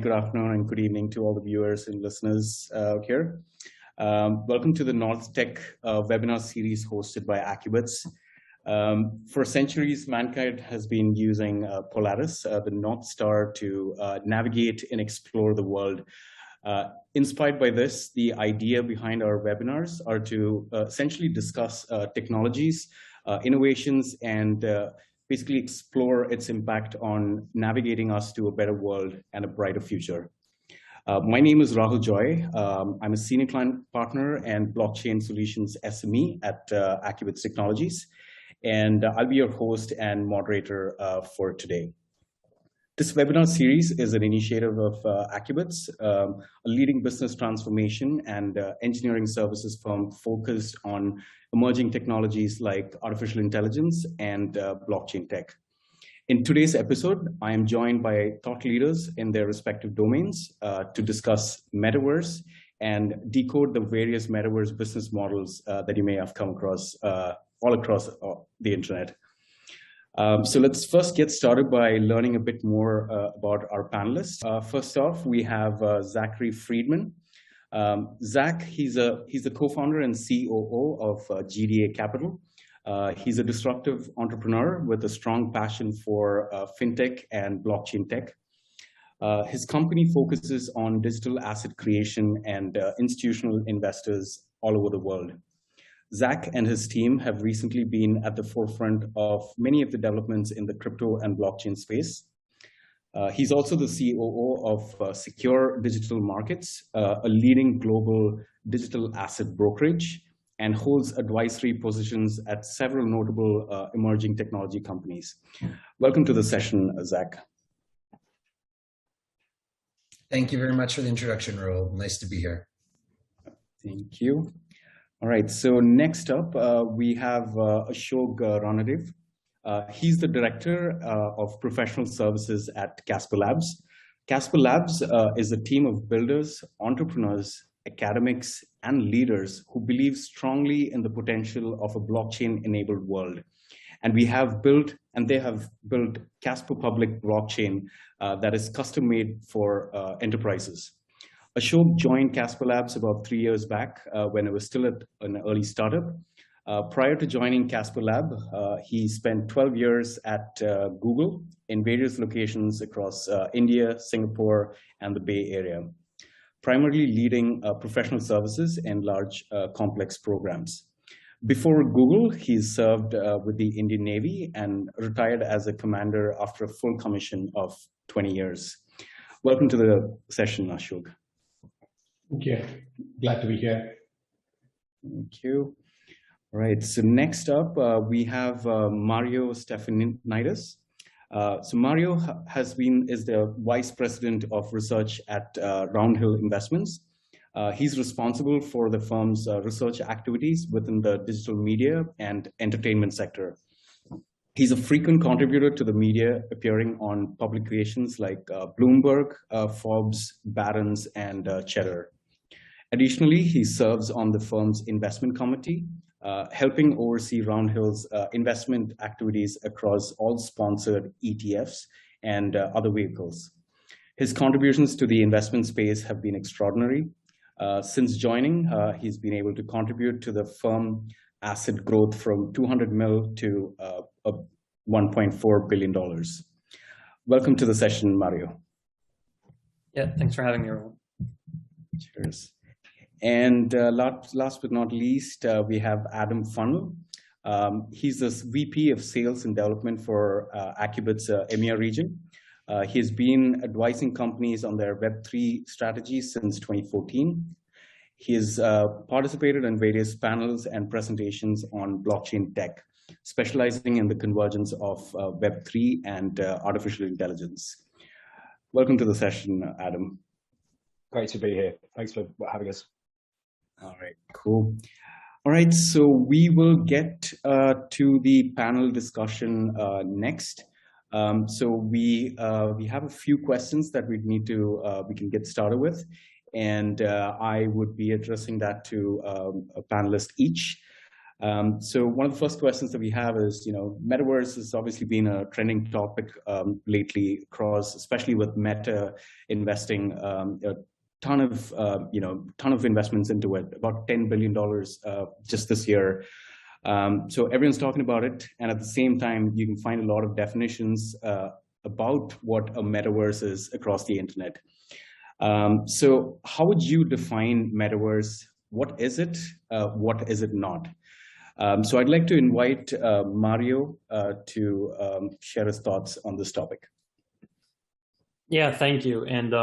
morning, good afternoon, and good evening to all the viewers and listeners here. Welcome to the North Tech webinar series hosted by Accubits. For centuries, mankind has been using Polaris, the North Star, to navigate and explore the world. Inspired by this, the idea behind our webinars are to essentially discuss technologies, innovations, and basically explore its impact on navigating us to a better world and a brighter future. My name is Rahul Joy. I'm a senior client partner and blockchain solutions SME at Accubits Technologies, and I'll be your host and moderator for today. This webinar series is an initiative of Accubits, a leading business transformation and engineering services firm focused on emerging technologies like artificial intelligence and blockchain tech. In today's episode, I am joined by thought leaders in their respective domains to discuss Metaverse and decode the various Metaverse business models that you may have come across all across the internet. So let's first get started by learning a bit more about our panelists. First off, we have Zachary Friedman. Zach, he's the co-founder and COO of GDA Capital. He's a disruptive entrepreneur with a strong passion for fintech and blockchain tech. His company focuses on digital asset creation and institutional investors all over the world. Zach and his team have recently been at the forefront of many of the developments in the crypto and blockchain space. He's also the COO of Secure Digital Markets, a leading global digital asset brokerage, and holds advisory positions at several notable emerging technology companies. Welcome to the session, Zach. Thank you very much for the introduction, Rahul. Nice to be here. Thank you. All right, so next up, we have Ashok Ranadev. He's the Director of Professional Services at Casper Labs. Casper Labs is a team of builders, entrepreneurs, academics, and leaders who believe strongly in the potential of a blockchain-enabled world. And they have built Casper Public Blockchain that is custom-made for enterprises. Ashok joined Casper Labs about 3 years back when it was still at an early startup. Prior to joining Casper Lab, he spent 12 years at Google in various locations across India, Singapore, and the Bay Area, primarily leading professional services and large complex programs. Before Google, he served with the Indian Navy and retired as a commander after a full commission of 20 years. Welcome to the session, Ashok. Thank you. Glad to be here. Thank you. All right, so next up, we have Mario Stefanidis. So Mario is the Vice President of Research at Roundhill Investments. He's responsible for the firm's research activities within the digital media and entertainment sector. He's a frequent contributor to the media, appearing on publications like Bloomberg, Forbes, Barron's, and Cheddar. Additionally, he serves on the firm's investment committee, helping oversee Roundhill's investment activities across all sponsored ETFs and other vehicles. His contributions to the investment space have been extraordinary. Since joining, he's been able to contribute to the firm asset growth from $200 million to $1.4 billion. Welcome to the session, Mario. Yeah, thanks for having me, Rahul. Cheers. And last but not least, we have Adam Funnell. He's the VP of Sales and Development for Accubits EMEA region. He's been advising companies on their Web3 strategies since 2014. He has participated in various panels and presentations on blockchain tech, specializing in the convergence of Web3 and artificial intelligence. Welcome to the session, Adam. Great to be here. Thanks for having us. All right, cool. All right, so we will get to the panel discussion next. So we have a few questions that we can get started with, and I would be addressing that to a panelist each. So one of the first questions that we have is, Metaverse has obviously been a trending topic lately across, especially with Meta investing a ton of investments into it, about $10 billion just this year. So everyone's talking about it, and at the same time, you can find a lot of definitions about what a metaverse is across the internet. So how would you define metaverse? What is it? What is it not? So I'd like to invite Mario to share his thoughts on this topic. Yeah, thank you. And,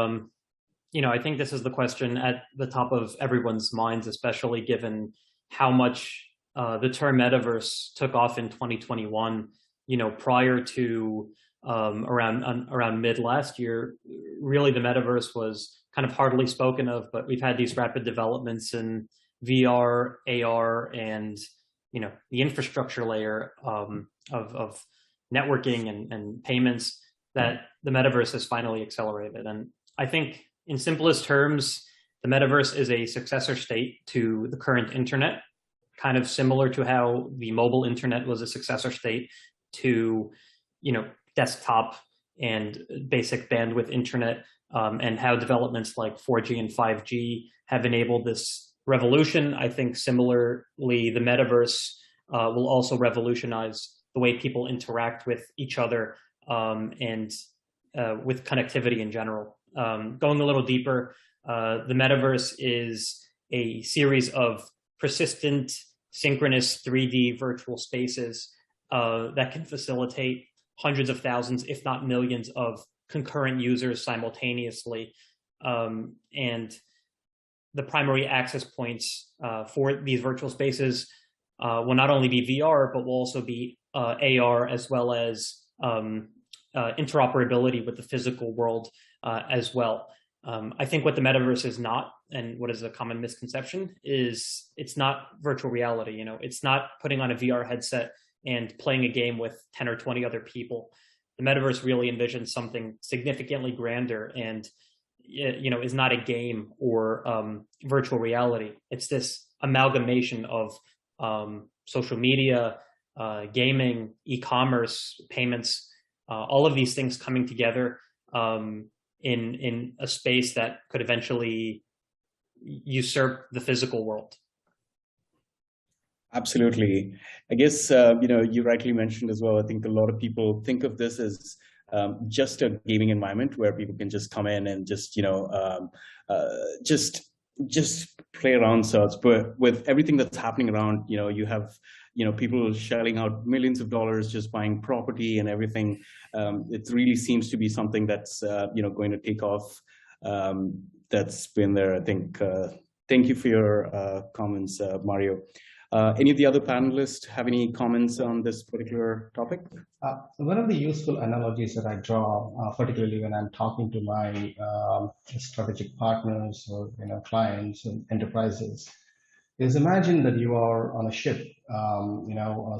I think this is the question at the top of everyone's minds, especially given how much the term metaverse took off in 2021. Prior to around mid last year, really the metaverse was kind of hardly spoken of, but we've had these rapid developments in VR, AR, and the infrastructure layer of networking and payments that the metaverse has finally accelerated. And I think in simplest terms, the metaverse is a successor state to the current internet, kind of similar to how the mobile internet was a successor state to, desktop and basic bandwidth internet, and how developments like 4G and 5G have enabled this revolution. I think similarly, the metaverse will also revolutionize the way people interact with each other and with connectivity in general. Going a little deeper, the metaverse is a series of persistent, synchronous 3D virtual spaces that can facilitate hundreds of thousands, if not millions, of concurrent users simultaneously. And the primary access points for these virtual spaces will not only be VR, but will also be AR, as well as interoperability with the physical world as well. I think what the metaverse is not, and what is a common misconception, is it's not virtual reality. It's not putting on a VR headset and playing a game with 10 or 20 other people. The metaverse really envisions something significantly grander and, is not a game or virtual reality. It's this amalgamation of social media, gaming, e-commerce, payments, all of these things coming together in a space that could eventually usurp the physical world. Absolutely. I guess, you rightly mentioned as well, I think a lot of people think of this as just a gaming environment where people can just come in and just play around sorts. But with everything that's happening around, you have, people shelling out millions of dollars just buying property and everything. It really seems to be something that's, going to take off. That's been there, I think. Thank you for your comments, Mario. Any of the other panelists have any comments on this particular topic? One of the useful analogies that I draw, particularly when I'm talking to my strategic partners or clients and enterprises, is imagine that you are on a ship,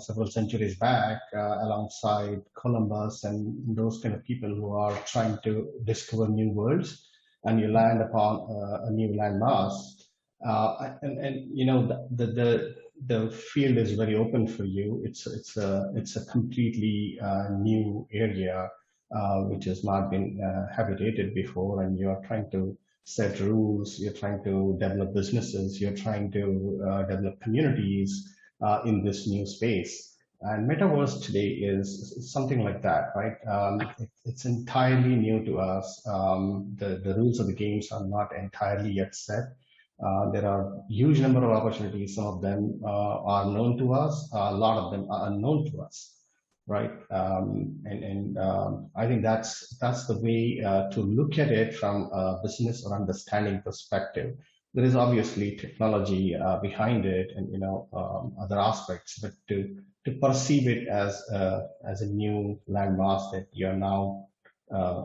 several centuries back, alongside Columbus and those kind of people who are trying to discover new worlds, and you land upon a new landmass, the field is very open for you. It's a completely new area which has not been habitated before, and you are trying to set rules. You're trying to develop businesses. You're trying to develop communities in this new space. And Metaverse today is something like that, right? It's entirely new to us. The rules of the games are not entirely yet set. There are a huge number of opportunities. Some of them are known to us. A lot of them are unknown to us, right? I think that's the way to look at it from a business or understanding perspective. There is obviously technology behind it, and other aspects, but to perceive it as a new landmass that you're now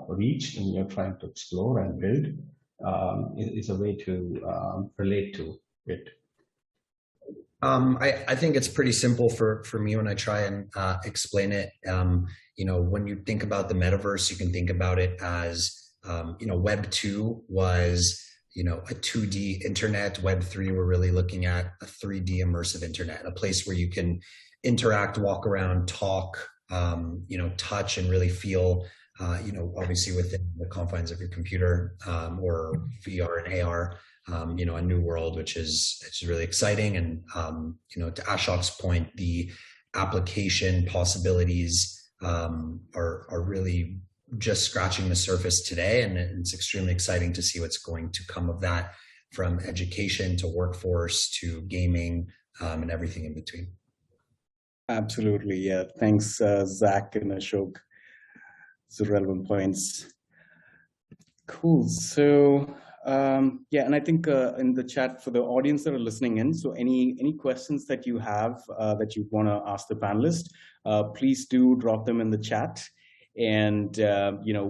reached and you're trying to explore and build is a way to relate to it. I think it's pretty simple for me when I try and explain it. When you think about the metaverse, you can think about it as, Web 2 was, a 2D internet. Web3, we're really looking at a 3D immersive internet, a place where you can interact, walk around, talk, touch, and really feel, obviously within the confines of your computer, or VR and AR, a new world, which is really exciting. And, to Ashok's point, the application possibilities are really just scratching the surface today, and it's extremely exciting to see what's going to come of that, from education to workforce to gaming, and everything in between. Absolutely, yeah. Thanks, Zach and Ashok. So relevant points. Cool. So and I think in the chat for the audience that are listening in, so any questions that you have that you want to ask the panelists, please do drop them in the chat, and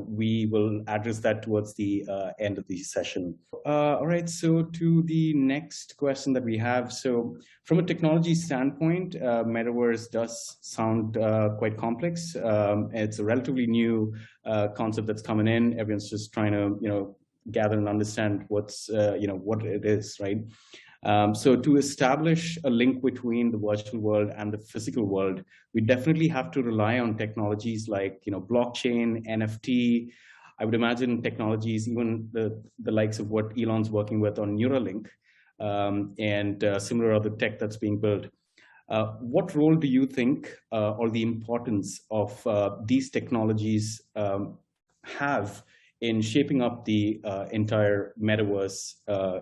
we will address that towards the end of the session. All right, so to the next question that we have. So from a technology standpoint, Metaverse does sound quite complex. It's a relatively new concept that's coming in. Everyone's just trying to gather and understand what's what it is, right? So to establish a link between the virtual world and the physical world, we definitely have to rely on technologies like blockchain, NFT. I would imagine technologies, even the likes of what Elon's working with on Neuralink, and similar other tech that's being built. What role do you think, or the importance of these technologies have in shaping up the entire metaverse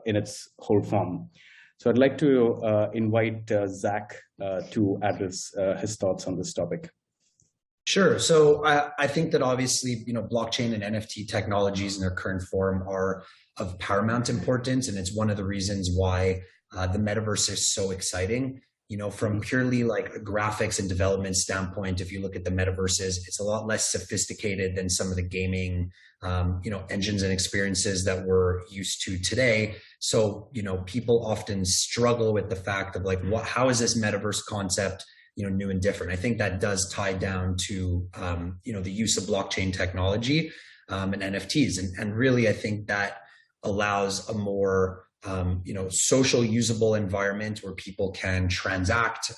in its whole form? So I'd like to invite Zach to address his thoughts on this topic. Sure. So I think that obviously, blockchain and NFT technologies in their current form are of paramount importance, and it's one of the reasons why the metaverse is so exciting. From purely like a graphics and development standpoint, if you look at the metaverses, it's a lot less sophisticated than some of the gaming, engines and experiences that we're used to today. So, people often struggle with the fact of like, how is this metaverse concept, new and different? I think that does tie down to, the use of blockchain technology, and NFTs. And really, I think that allows a more social usable environment where people can transact,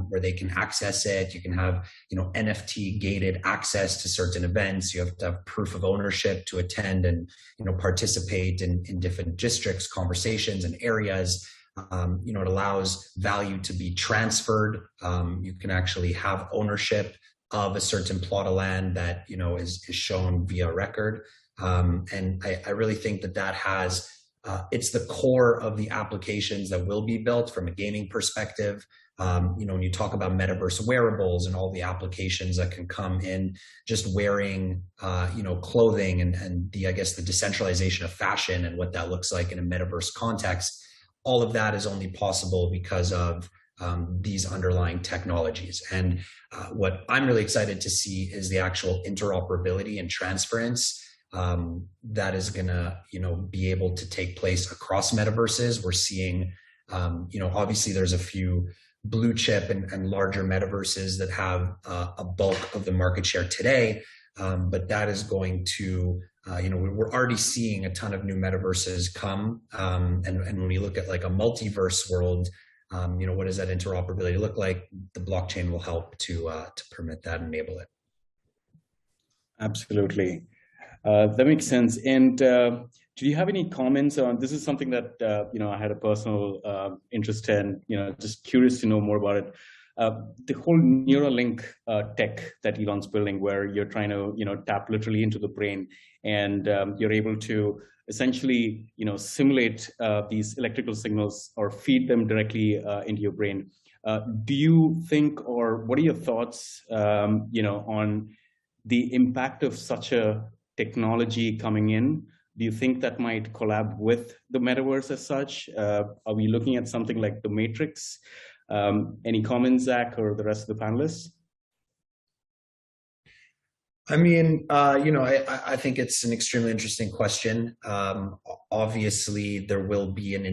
where they can access it. You can have, NFT gated access to certain events. You have to have proof of ownership to attend and, participate in different districts, conversations, and areas. It allows value to be transferred. You can actually have ownership of a certain plot of land that, is shown via record. And I really think that has it's the core of the applications that will be built from a gaming perspective. When you talk about metaverse wearables and all the applications that can come in just wearing, clothing and the decentralization of fashion and what that looks like in a metaverse context, all of that is only possible because of these underlying technologies. And what I'm really excited to see is the actual interoperability and transference that is going to, be able to take place across metaverses. We're seeing, obviously there's a few blue chip and larger metaverses that have a bulk of the market share today, but that is going to, we're already seeing a ton of new metaverses come. And when we look at like a multiverse world, what does that interoperability look like? The blockchain will help to permit that, enable it. Absolutely. That makes sense. And do you have any comments on, this is something that, I had a personal interest in, just curious to know more about it. The whole Neuralink tech that Elon's building, where you're trying to, tap literally into the brain, and you're able to essentially, simulate these electrical signals or feed them directly into your brain. Do you think, or what are your thoughts, on the impact of such a technology coming in? Do you think that might collab with the metaverse as such? Are we looking at something like the Matrix? Any comments, Zach, or the rest of the panelists? I mean, I think it's an extremely interesting question. Obviously, there will be an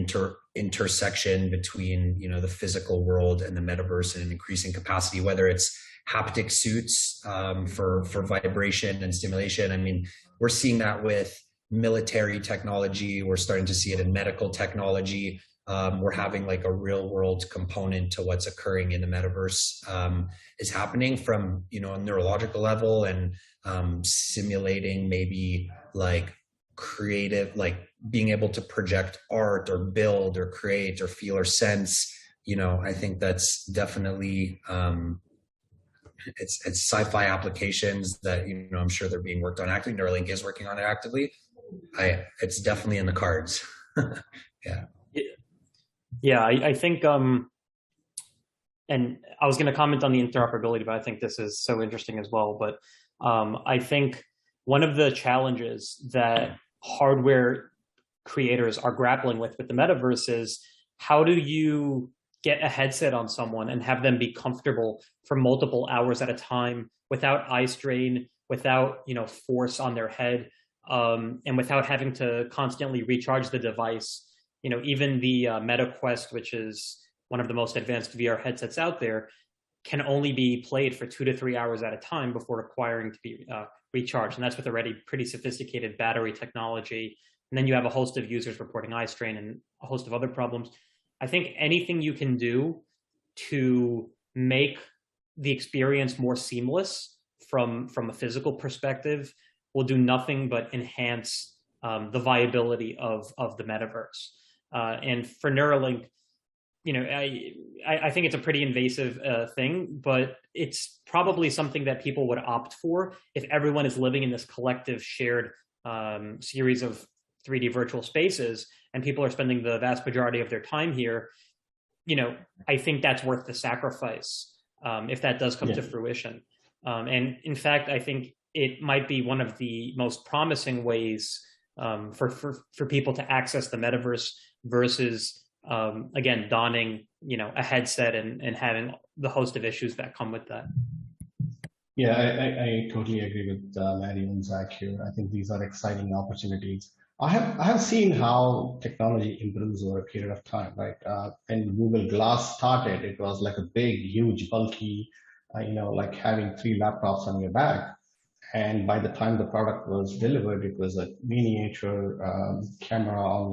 intersection between, the physical world and the metaverse in an increasing capacity, whether it's haptic suits for vibration and stimulation. I mean, we're seeing that with military technology. We're starting to see it in medical technology. We're having like a real world component to what's occurring in the metaverse is happening from, you know, a neurological level, and simulating maybe like creative, like being able to project art or build or create or feel or sense. You know, I think that's definitely it's sci-fi applications that, you know, I'm sure they're being worked on actively. Neuralink is working on it actively. It's definitely in the cards. Yeah. Yeah, I think, and I was going to comment on the interoperability, but I think this is so interesting as well. But I think one of the challenges that hardware creators are grappling with the metaverse is, how do you get a headset on someone and have them be comfortable for multiple hours at a time without eye strain, without, you know, force on their head, and without having to constantly recharge the device. You know, even the Meta Quest, which is one of the most advanced VR headsets out there, can only be played for 2 to 3 hours at a time before requiring to be recharged. And that's with already pretty sophisticated battery technology. And then you have a host of users reporting eye strain and a host of other problems. I think anything you can do to make the experience more seamless from a physical perspective will do nothing but enhance the viability of the metaverse. And for Neuralink, you know, I think it's a pretty invasive thing, but it's probably something that people would opt for if everyone is living in this collective shared series of 3D virtual spaces, and people are spending the vast majority of their time here. You know, I think that's worth the sacrifice if that does come to fruition. And in fact, I think it might be one of the most promising ways for people to access the metaverse versus, again, donning, you know, a headset and having the host of issues that come with that. Yeah, I totally agree with Larry and Zach here. I think these are exciting opportunities. I have seen how technology improves over a period of time. Right, when Google Glass started, it was like a big, huge, bulky, you know, like having 3 laptops on your back. And by the time the product was delivered, it was a miniature camera on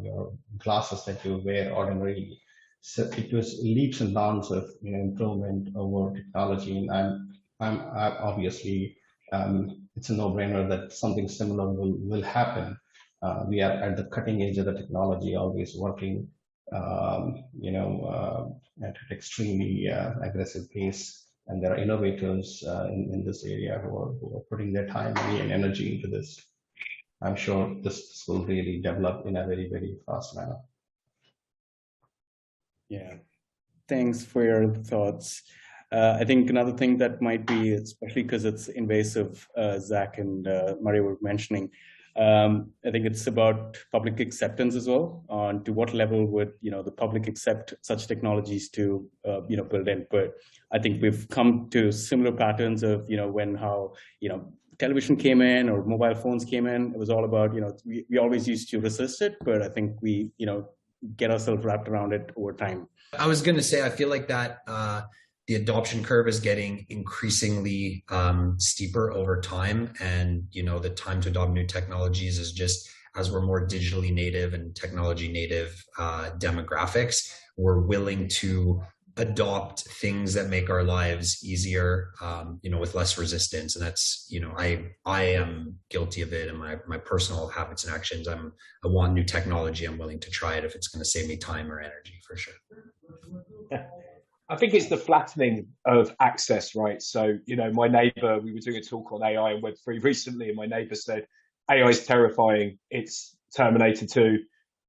your glasses that you wear ordinarily. So it was leaps and bounds of, you know, improvement over technology. And I'm obviously it's a no-brainer that something similar will happen. We are at the cutting edge of the technology, always working, you know, at an extremely aggressive pace. And there are innovators in this area who are putting their time, money, and energy into this. I'm sure this will really develop in a very, very fast manner. Yeah, thanks for your thoughts. I think another thing that might be, especially because it's invasive, Zach and Mario were mentioning, I think it's about public acceptance as well. On to what level would, you know, the public accept such technologies to you know, build input. I think we've come to similar patterns of, you know, how you know, television came in or mobile phones came in. It was all about, you know, we always used to resist it, but I think we, you know, get ourselves wrapped around it over time. I was going to say, I feel like that the adoption curve is getting increasingly steeper over time. And, you know, the time to adopt new technologies is just, as we're more digitally native and technology native demographics, we're willing to adopt things that make our lives easier, you know, with less resistance. And that's, you know, I am guilty of it in my personal habits and actions. I want new technology. I'm willing to try it if it's going to save me time or energy, for sure. Yeah. I think it's the flattening of access, right? So, you know, my neighbor, we were doing a talk on AI and Web3 recently, and my neighbor said, AI is terrifying. It's Terminator 2,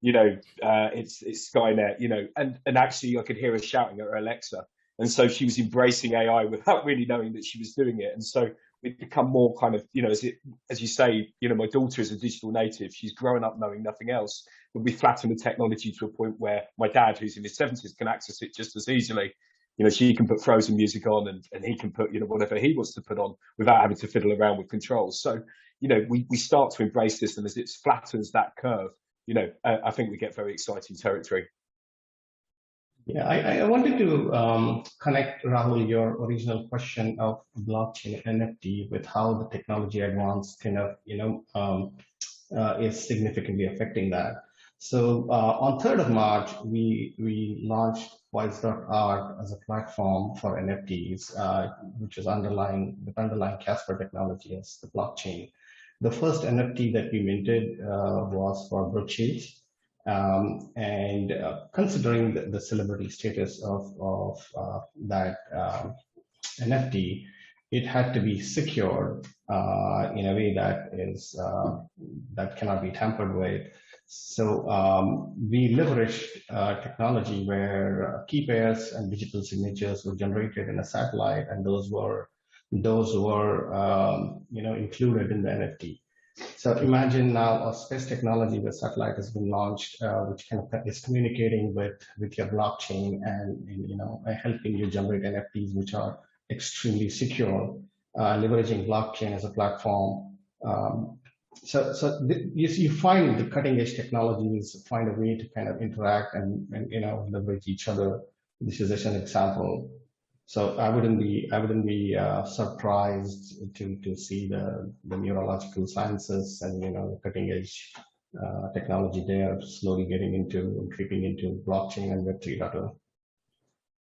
you know, it's Skynet, you know, and actually I could hear her shouting at her Alexa. And so she was embracing AI without really knowing that she was doing it. And so we've become more kind of, you know, as you say, you know, my daughter is a digital native. She's grown up knowing nothing else. But we flatten the technology to a point where my dad, who's in his 70s, can access it just as easily. You know, she can put Frozen music on and he can put, you know, whatever he wants to put on without having to fiddle around with controls. So, you know, we start to embrace this, and as it flattens that curve, you know, I think we get very exciting territory. Yeah, I wanted to connect, Rahul, your original question of blockchain and NFT with how the technology advance kind of, you know, is significantly affecting that. So on 3rd of March, we launched Wise.art as a platform for NFTs, which is underlying Casper technology as the blockchain. The first NFT that we minted was for brooches. And considering the celebrity status of that NFT, it had to be secured in a way that is that cannot be tampered with. So we leveraged technology where key pairs and digital signatures were generated in a satellite, and those were included in the NFT. So imagine now a space technology where satellite has been launched, which is communicating with your blockchain and helping you generate NFTs, which are extremely secure, leveraging blockchain as a platform. You find the cutting edge technologies find a way to kind of interact and leverage each other. This is just an example. So I wouldn't be surprised to see the neurological sciences and the cutting edge technology there slowly creeping into blockchain and Web 3.0.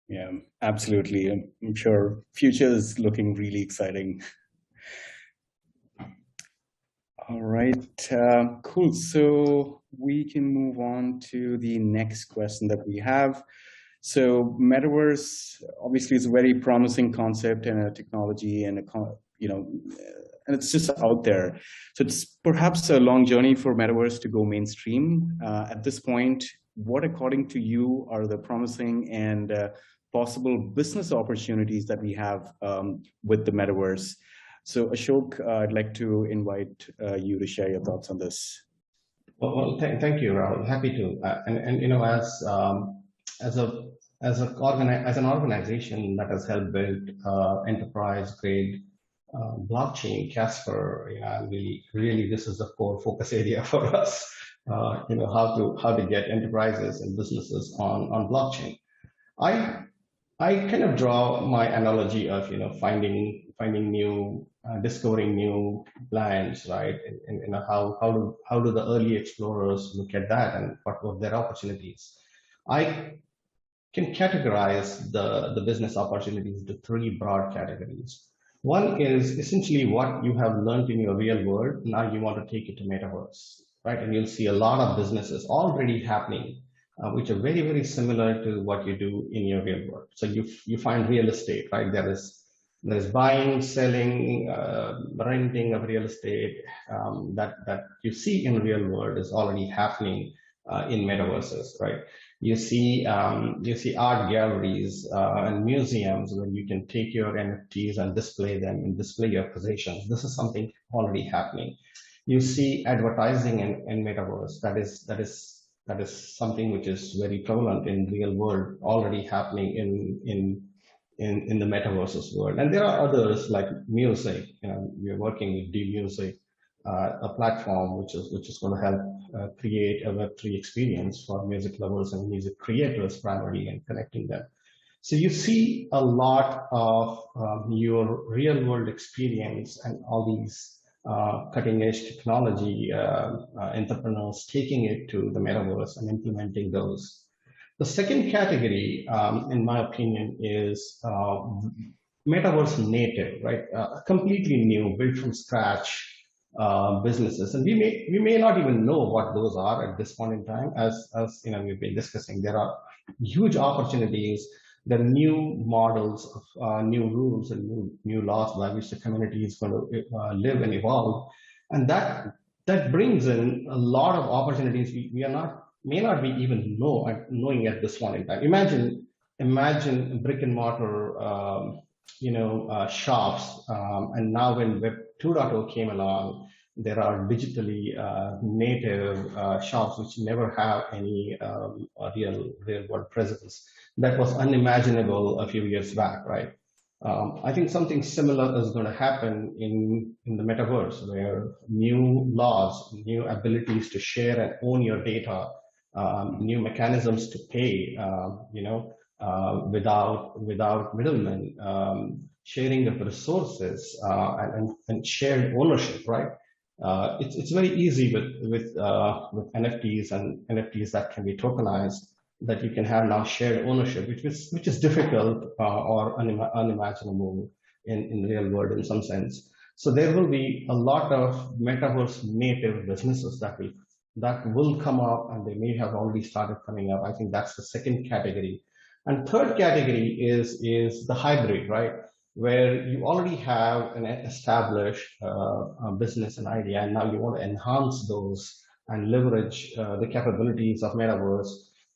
Yeah, absolutely. I'm sure future is looking really exciting. All right, cool. So we can move on to the next question that we have. So Metaverse obviously is a very promising concept and a technology, and and it's just out there. So it's perhaps a long journey for Metaverse to go mainstream. At this point, what, according to you, are the promising and possible business opportunities that we have with the Metaverse? So Ashok, I'd like to invite you to share your thoughts on this. Well, thank you, Rahul. Happy to. As an organization that has helped build enterprise-grade blockchain, Casper, really this is a core focus area for us. How to get enterprises and businesses on blockchain. I kind of draw my analogy of finding new, discovering new lands, right? And how do the early explorers look at that, and what were their opportunities? I can categorize the business opportunities into 3 broad categories. One is essentially what you have learned in your real world. Now you want to take it to Metaverse, right? And you'll see a lot of businesses already happening, which are very, very similar to what you do in your real world. So you find real estate, right? There's buying, selling, renting of real estate that you see in real world is already happening in metaverses, right? You see art galleries and museums where you can take your NFTs and display them and display your possessions. This is something already happening. You see advertising in metaverse. That is something which is very prevalent in real world, already happening in the metaverses world. And there are others like music. We're working with D-Music, a platform which is going to help create a Web3 experience for music lovers and music creators primarily, and connecting them. So you see a lot of your real world experience and all these cutting edge technology entrepreneurs taking it to the metaverse and implementing those. The second category, in my opinion, is metaverse native, right? Completely new, built from scratch businesses, and we may not even know what those are at this point in time. As we've been discussing, there are huge opportunities. There are new models of new rules and new laws by which the community is going to live and evolve, and that brings in a lot of opportunities may not be even knowing at this point in time. Imagine brick and mortar shops, and now when Web 2.0 came along, there are digitally native shops which never have any real world presence. That was unimaginable a few years back, right? I think something similar is going to happen in the metaverse, where new laws, new abilities to share and own your data, new mechanisms to pay, without middlemen, sharing of resources and shared ownership, right? It's very easy with NFTs and NFTs that can be tokenized, that you can have now shared ownership, which is difficult or unimaginable in the real world in some sense. So there will be a lot of metaverse native businesses that will come up, and they may have already started coming up. I think that's the second category. And third category is the hybrid, right? Where you already have an established business and idea, and now you want to enhance those and leverage the capabilities of metaverse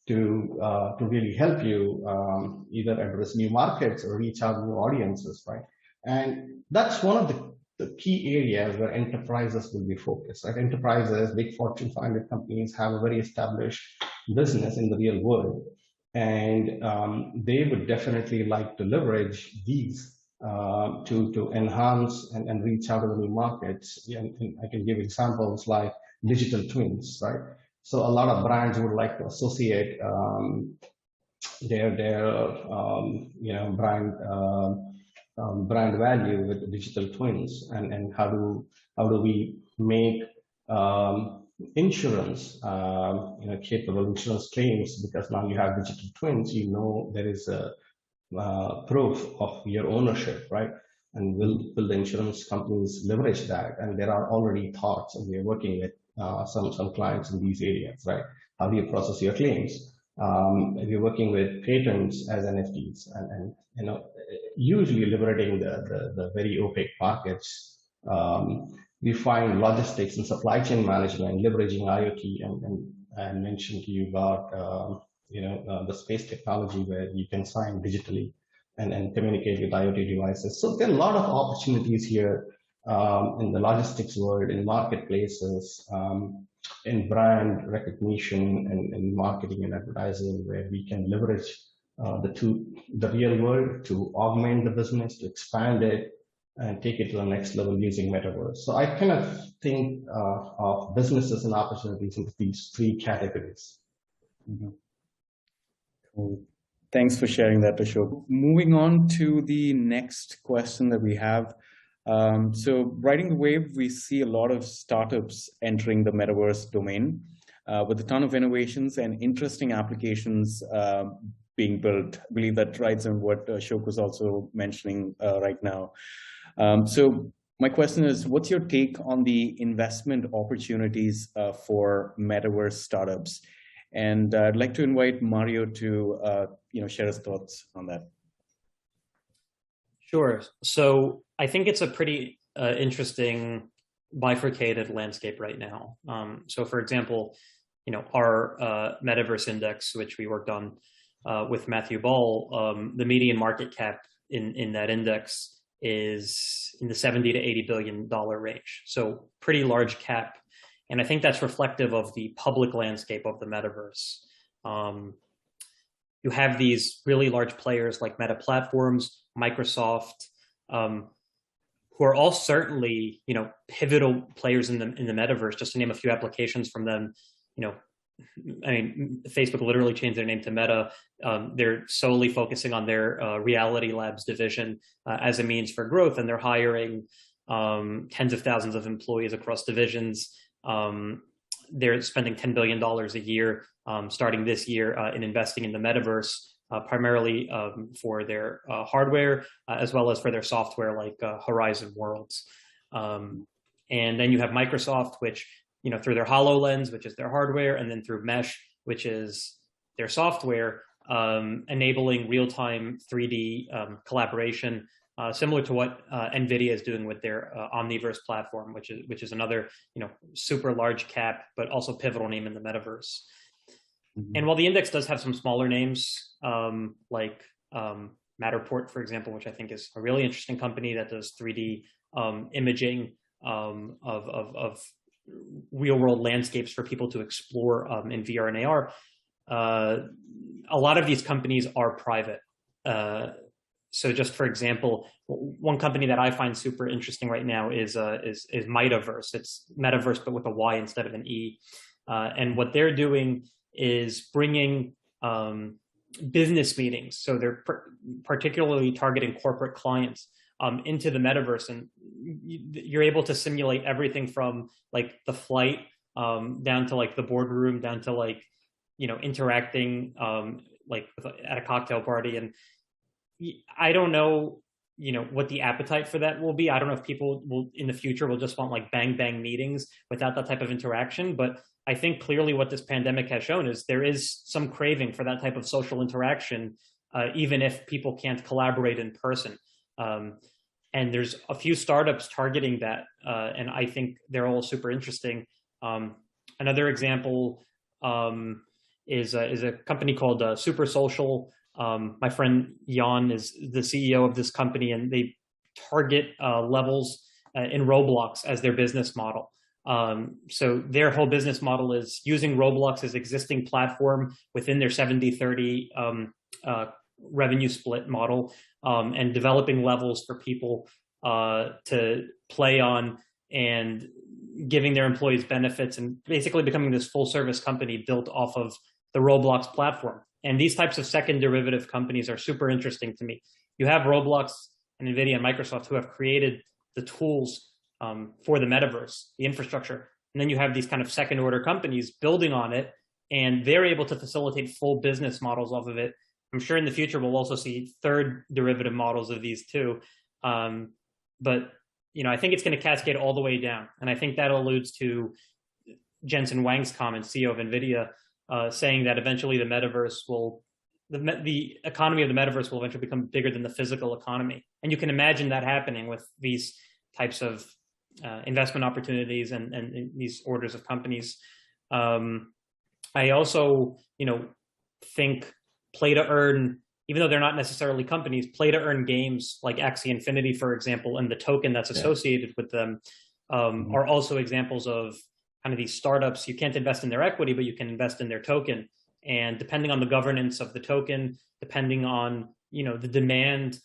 to really help you either address new markets or reach out new audiences, right? And that's one of the key areas where enterprises will be focused, right? Enterprises, big Fortune 500 companies, have a very established business in the real world, and they would definitely like to leverage these to enhance and reach out to the new markets. And I can give examples like digital twins, right? So a lot of brands would like to associate their brand value with digital twins, and how do we make insurance capable insurance claims, because now you have digital twins, there is a proof of your ownership, right? And will the insurance companies leverage that? And there are already thoughts, and we are working with some clients in these areas, right? How do you process your claims? If you're working with patents as NFTs, and usually liberating the very opaque markets, we find logistics and supply chain management leveraging IoT, and I mentioned to you about the space technology where you can sign digitally and communicate with IoT devices. So there are a lot of opportunities here in the logistics world, in marketplaces, in brand recognition, and marketing and advertising, where we can leverage the real world to augment the business, to expand it, and take it to the next level using metaverse. So I kind of think of businesses and opportunities in these three categories. Mm-hmm. Cool. Thanks for sharing that, Ashok. Moving on to the next question that we have. So riding the wave, we see a lot of startups entering the metaverse domain with a ton of innovations and interesting applications being built. I believe that rides on what Ashok was also mentioning right now. So my question is, what's your take on the investment opportunities for metaverse startups? And I'd like to invite Mario to share his thoughts on that. Sure. So I think it's a pretty interesting bifurcated landscape right now. So for example, our Metaverse Index, which we worked on with Matthew Ball, the median market cap in that index is in the $70 to $80 billion range. So pretty large cap. And I think that's reflective of the public landscape of the metaverse. You have these really large players like Meta Platforms, Microsoft, who are all certainly, pivotal players in the metaverse. Just to name a few applications from them, Facebook literally changed their name to Meta. They're solely focusing on their Reality Labs division as a means for growth, and they're hiring tens of thousands of employees across divisions. They're spending $10 billion a year starting this year in investing in the metaverse, primarily for their hardware as well as for their software like Horizon Worlds. And then you have Microsoft, which, through their HoloLens, which is their hardware, and then through Mesh, which is their software, enabling real-time 3D collaboration, similar to what NVIDIA is doing with their Omniverse platform, which is another super large cap, but also pivotal name in the metaverse. Mm-hmm. And while the index does have some smaller names like Matterport, for example, which I think is a really interesting company that does 3D imaging of real-world landscapes for people to explore in VR and AR. A lot of these companies are private. So just for example, one company that I find super interesting right now is Metaverse. It's Metaverse, but with a Y instead of an E. And what they're doing is bringing business meetings. So they're particularly targeting corporate clients into the metaverse, and you're able to simulate everything from like the flight down to like the boardroom, down to like, you know, interacting like at a cocktail party. And I don't know, you know, what the appetite for that will be. I don't know if people will in the future will just want like bang bang meetings without that type of interaction. But I think clearly what this pandemic has shown is there is some craving for that type of social interaction, even if people can't collaborate in person. And there's a few startups targeting that, and I think they're all super interesting. Another example is a company called Super Social. My friend Jan is the CEO of this company, and they target levels in Roblox as their business model. So their whole business model is using Roblox's existing platform within their 70-30 revenue split model, and developing levels for people to play on, and giving their employees benefits, and basically becoming this full service company built off of the Roblox platform. And these types of second derivative companies are super interesting to me. You have Roblox and NVIDIA and Microsoft who have created the tools for the metaverse, the infrastructure. And then you have these kind of second order companies building on it, and they're able to facilitate full business models off of it. I'm sure in the future we'll also see third derivative models of these too. But you know, I think it's going to cascade all the way down. And I think that alludes to Jensen Huang's comments, CEO of NVIDIA, saying that eventually the metaverse will, the economy of the metaverse will eventually become bigger than the physical economy. And you can imagine that happening with these types of investment opportunities and these orders of companies. I also, you know, think play to earn, even though they're not necessarily companies, play to earn games like Axie Infinity, for example, and the token that's associated with them are also examples of kind of these startups. You can't invest in their equity, but you can invest in their token. And depending on the governance of the token, depending on, you know, the demand,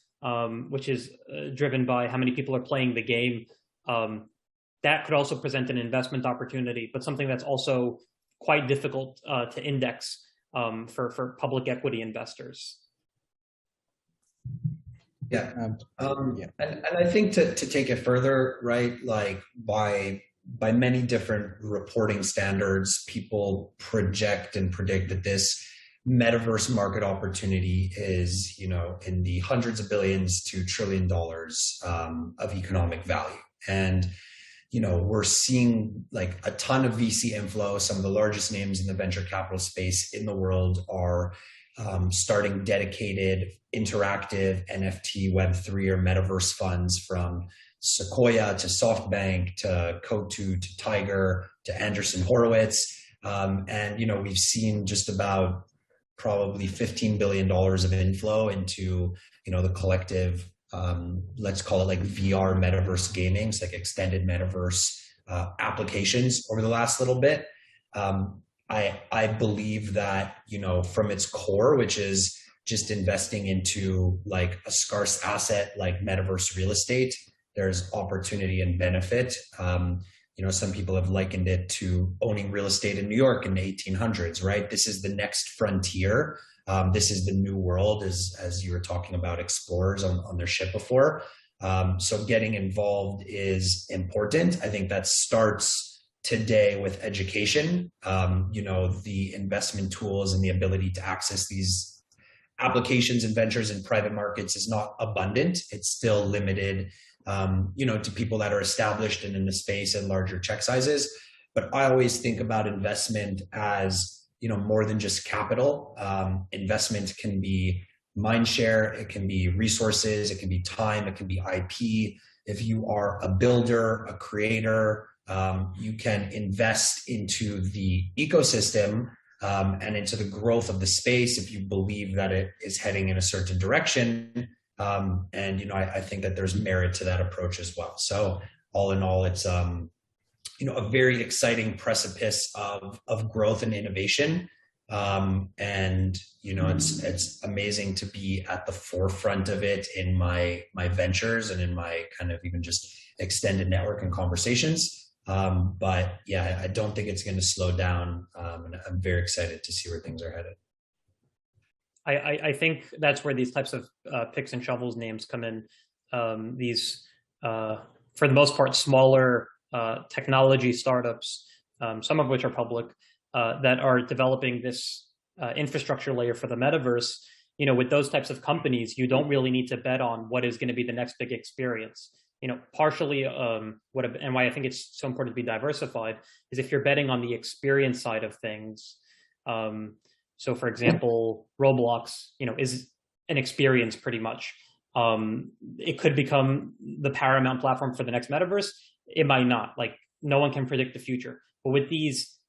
which is driven by how many people are playing the game, that could also present an investment opportunity, but something that's also quite difficult to index for public equity investors. Yeah. And I think to take it further, right, like by many different reporting standards, people project and predict that this metaverse market opportunity is, you know, in the hundreds of billions to $1 trillion of economic value. And, you know, we're seeing like a ton of VC inflow. Some of the largest names in the venture capital space in the world are starting dedicated interactive NFT Web3 or metaverse funds, from Sequoia to SoftBank to Coatue to Tiger to Anderson Horowitz. And, you know, we've seen just about probably $15 billion of inflow into, you know, the collective, let's call it like VR metaverse gaming, so like extended metaverse applications over the last little bit. I believe that, you know, from its core, which is just investing into like a scarce asset like metaverse real estate, there's opportunity and benefit. You know, some people have likened it to owning real estate in New York in the 1800s, right? This is the next frontier. This is the new world, as you were talking about explorers on their ship before. So getting involved is important. I think that starts today with education. You know, the investment tools and the ability to access these applications and ventures in private markets is not abundant. It's still limited, you know, to people that are established and in the space and larger check sizes. But I always think about investment as, you know, more than just capital. Investment can be mind share, it can be resources, it can be time, it can be IP. If you are a builder, a creator, you can invest into the ecosystem and into the growth of the space if you believe that it is heading in a certain direction. And, you know, I think that there's merit to that approach as well. So all in all, it's, you know, a very exciting precipice of growth and innovation. And, you know, it's amazing to be at the forefront of it in my ventures and in my kind of even just extended network and conversations. But yeah, I don't think it's going to slow down. And I'm very excited to see where things are headed. I think that's where these types of picks and shovels names come in. these, for the most part, smaller technology startups, some of which are public, that are developing this infrastructure layer for the metaverse. With those types of companies, you don't really need to bet on what is going to be the next big experience. Partially and why I think it's so important to be diversified is if you're betting on the experience side of things. So for example, Roblox, is an experience pretty much. It could become the paramount platform for the next metaverse. It might not. Like, no one can predict the future. But with these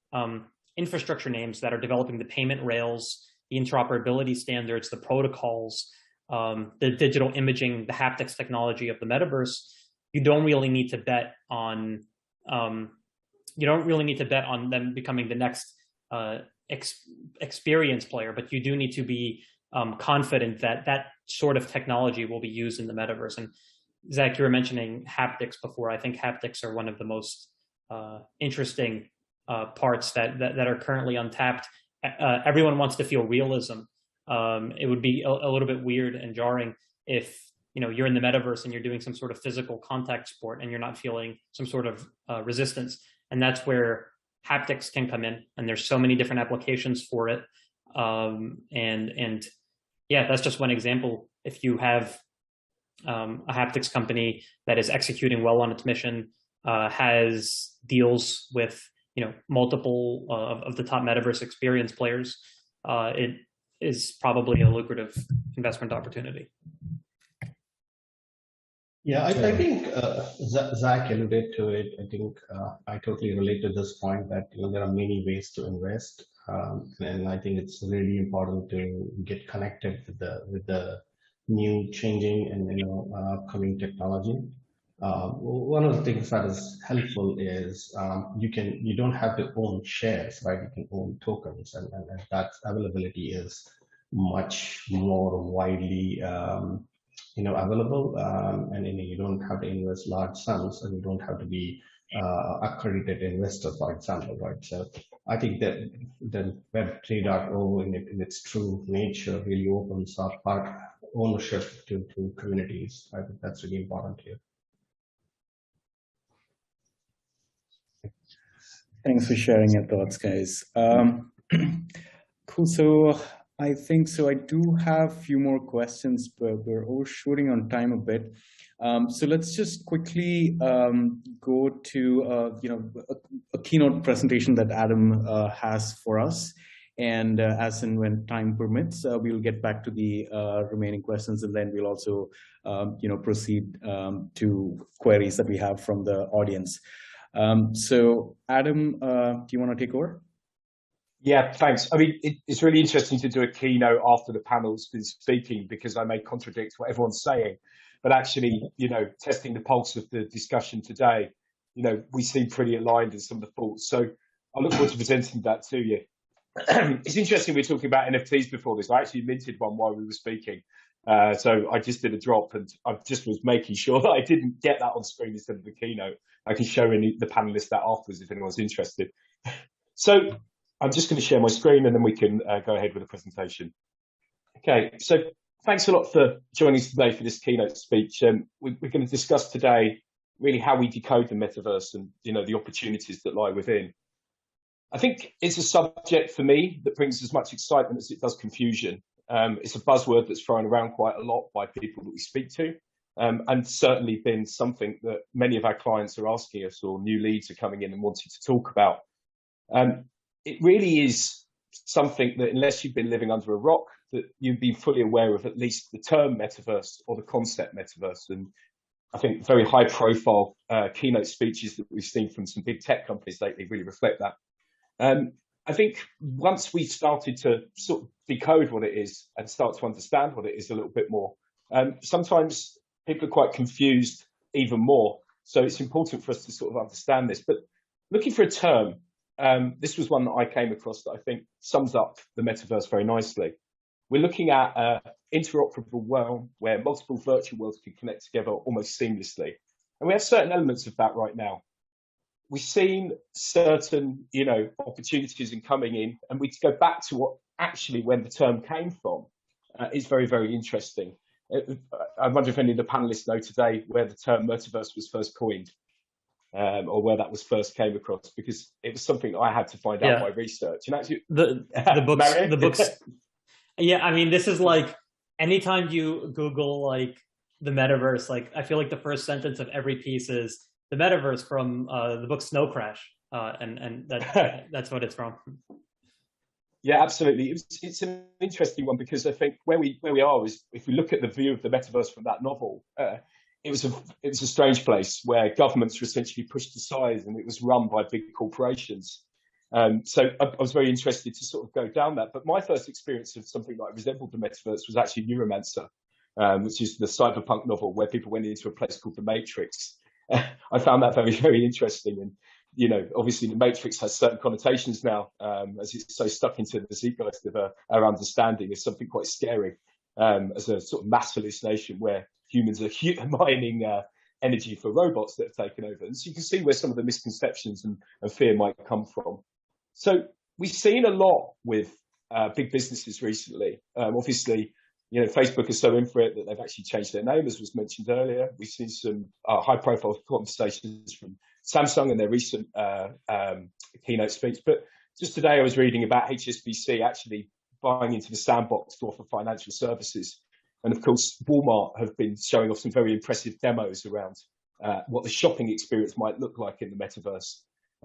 infrastructure names that are developing the payment rails, the interoperability standards, the protocols, the digital imaging, the haptics technology of the metaverse, you don't really need to bet on them becoming the next experience player, but you do need to be confident that that sort of technology will be used in the metaverse. And Zach, you were mentioning haptics before. I think haptics are one of the most interesting parts that are currently untapped. Everyone wants to feel realism. It would be a little bit weird and jarring if you're in the metaverse and you're doing some sort of physical contact sport and you're not feeling some sort of resistance. And that's where haptics can come in. And there's so many different applications for it. And yeah, that's just one example. If you have a haptics company that is executing well on its mission, has deals with multiple of the top metaverse experience players, it is probably a lucrative investment opportunity. Yeah, I think Zach alluded to it. I think I totally relate to this point that there are many ways to invest, and I think it's really important to get connected with the new, changing, and upcoming technology. One of the things that is helpful is you don't have to own shares, right? You can own tokens, and that availability is much more widely available, and you don't have to invest large sums, and you don't have to be accredited investor, for example, right? So I think that the Web 3.0 in its true nature really opens up our ownership to communities. I think that's really important here. Thanks for sharing your thoughts, guys. Cool. So I think so. I do have a few more questions, but we're overshooting on time a bit. So let's just quickly go to a keynote presentation that Adam has for us, and as and when time permits, we'll get back to the remaining questions, and then we'll also proceed to queries that we have from the audience. So Adam, do you want to take over? Yeah, thanks. I mean, it's really interesting to do a keynote after the panel's been speaking, because I may contradict what everyone's saying, but actually, testing the pulse of the discussion today, we seem pretty aligned in some of the thoughts. So I look forward to presenting that to you. It's interesting, we were talking about NFTs before this. I actually minted one while we were speaking. So I just did a drop, and I just was making sure that I didn't get that on screen instead of the keynote. I can show the panelists that afterwards if anyone's interested. So I'm just going to share my screen, and then we can go ahead with the presentation. Okay, so thanks a lot for joining us today for this keynote speech. We're going to discuss today really how we decode the metaverse and the opportunities that lie within. I think it's a subject for me that brings as much excitement as it does confusion. It's a buzzword that's thrown around quite a lot by people that we speak to, and certainly been something that many of our clients are asking us, or new leads are coming in and wanting to talk about. It really is something that, unless you've been living under a rock, that you'd be fully aware of at least the term metaverse or the concept metaverse. And I think very high profile keynote speeches that we've seen from some big tech companies lately really reflect that. I think once we started to sort of decode what it is and start to understand what it is a little bit more, sometimes people are quite confused even more. So it's important for us to sort of understand this. But looking for a term, this was one that I came across that I think sums up the metaverse very nicely. We're looking at an interoperable world where multiple virtual worlds can connect together almost seamlessly. And we have certain elements of that right now. We've seen certain, opportunities in coming in, and we go back to what actually when the term came from is very, very interesting. I wonder if any of the panelists know today where the term metaverse was first coined, or where that was first came across, because it was something I had to find out by research. And actually, the books. Yeah, I mean, this is like anytime you Google like the metaverse, like I feel like the first sentence of every piece is the metaverse from the book Snow Crash, and that's what it's from. Yeah, absolutely. It's an interesting one, because I think where we are is, if we look at the view of the metaverse from that novel, it was a strange place where governments were essentially pushed aside and it was run by big corporations. So I was very interested to sort of go down that. But my first experience of something that resembled the metaverse was actually Neuromancer, which is the cyberpunk novel where people went into a place called the Matrix. I found that very, very interesting. And you know, obviously the Matrix has certain connotations now, as it's so stuck into the zeitgeist of our understanding as something quite scary, as a sort of mass hallucination where humans are mining energy for robots that have taken over. And so you can see where some of the misconceptions and fear might come from. So we've seen a lot with big businesses recently. Obviously, you know, Facebook is so in for it that they've actually changed their name, as was mentioned earlier. We've seen some high-profile conversations from Samsung in their recent keynote speech. But just today I was reading about HSBC actually buying into the sandbox to offer financial services. And of course, Walmart have been showing off some very impressive demos around what the shopping experience might look like in the metaverse.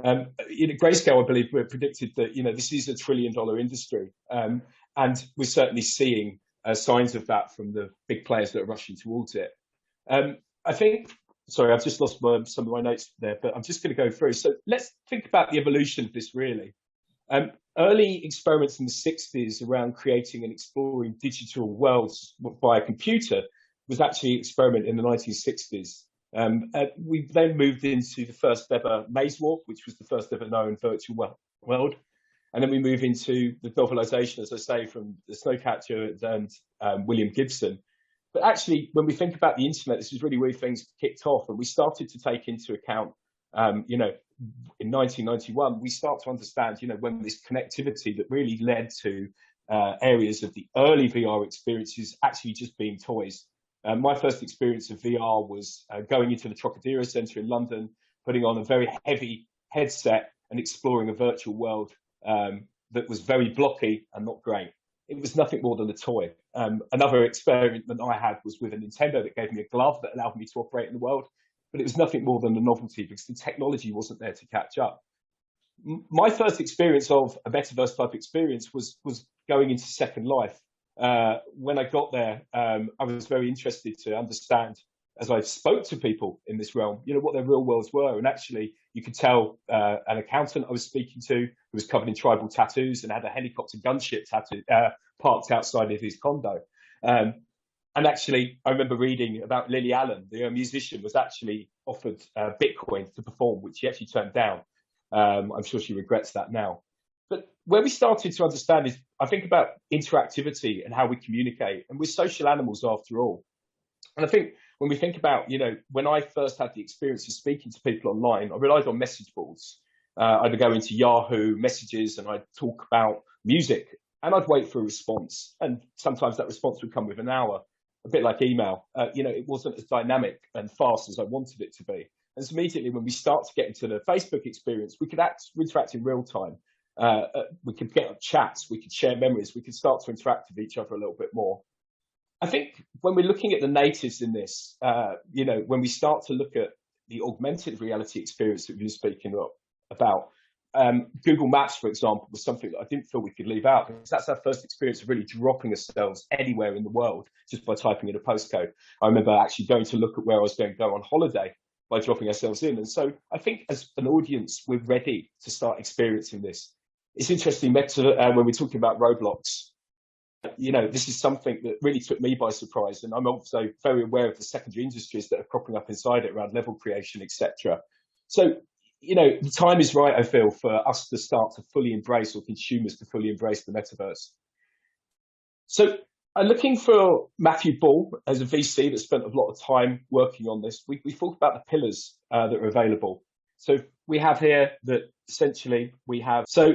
In Grayscale, I believe, we predicted that, you know, this is $1 trillion industry. And we're certainly seeing signs of that from the big players that are rushing towards it. I think, sorry, I've just lost some of my notes there, but I'm just going to go through. So let's think about the evolution of this, really. Early experiments in the 60s around creating and exploring digital worlds by a computer was actually an experiment in the 1960s. We then moved into the first ever maze walk, which was the first ever known virtual world. And then we move into the novelization, as I say, from the Snowcatcher and William Gibson. But actually, when we think about the internet, this is really where things kicked off. And we started to take into account, you know, in 1991, we start to understand, you know, when this connectivity that really led to areas of the early VR experiences actually just being toys. My first experience of VR was going into the Trocadero Centre in London, putting on a very heavy headset and exploring a virtual world that was very blocky and not great. It was nothing more than a toy. Another experiment that I had was with a Nintendo that gave me a glove that allowed me to operate in the world, but it was nothing more than a novelty because the technology wasn't there to catch up. My first experience of a metaverse type experience was going into Second Life. When I got there, I was very interested to understand, as I spoke to people in this realm, you know, what their real worlds were. And actually, you could tell an accountant I was speaking to who was covered in tribal tattoos and had a helicopter gunship tattoo parked outside of his condo. And actually, I remember reading about Lily Allen, the musician, was actually offered Bitcoin to perform, which she actually turned down. I'm sure she regrets that now. But where we started to understand is, I think about interactivity and how we communicate. And we're social animals after all. And I think when we think about, you know, when I first had the experience of speaking to people online, I relied on message boards. I'd go into Yahoo Messages and I'd talk about music and I'd wait for a response. And sometimes that response would come within an hour, a bit like email. You know, it wasn't as dynamic and fast as I wanted it to be. And so immediately when we start to get into the Facebook experience, we could interact in real time. We could get on chats, we could share memories, we could start to interact with each other a little bit more. I think when we're looking at the natives in this, you know, when we start to look at the augmented reality experience that we've been speaking about, Google Maps, for example, was something that I didn't feel we could leave out because that's our first experience of really dropping ourselves anywhere in the world just by typing in a postcode. I remember actually going to look at where I was going to go on holiday by dropping ourselves in. And so I think as an audience, we're ready to start experiencing this. It's interesting, when we're talking about Roblox, you know, this is something that really took me by surprise. And I'm also very aware of the secondary industries that are cropping up inside it around level creation, etc. So, you know, the time is right, I feel, for us to start to fully embrace, or consumers to fully embrace, the metaverse. So I'm looking for Matthew Ball as a VC that spent a lot of time working on this. We thought about the pillars that are available. So we have here that essentially we have, so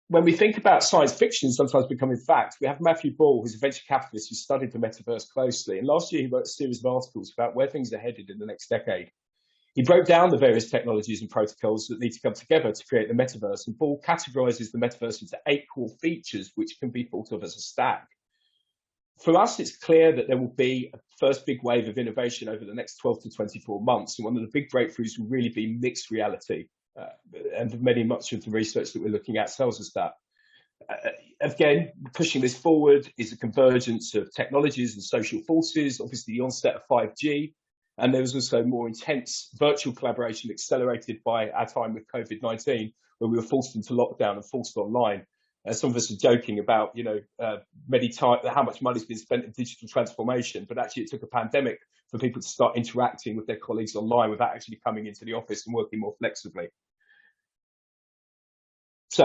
when we think about science fiction sometimes becoming fact, we have Matthew Ball, who's a venture capitalist who studied the metaverse closely. And last year, he wrote a series of articles about where things are headed in the next decade. He broke down the various technologies and protocols that need to come together to create the metaverse. And Ball categorizes the metaverse into 8 core features, which can be thought of as a stack. For us, it's clear that there will be a first big wave of innovation over the next 12 to 24 months. And one of the big breakthroughs will really be mixed reality. And much of the research that we're looking at tells us that. Again, pushing this forward is a convergence of technologies and social forces, obviously the onset of 5G, and there was also more intense virtual collaboration accelerated by our time with COVID-19, where we were forced into lockdown and forced online. Some of us are joking about, how much money's been spent in digital transformation, but actually it took a pandemic for people to start interacting with their colleagues online without actually coming into the office and working more flexibly. So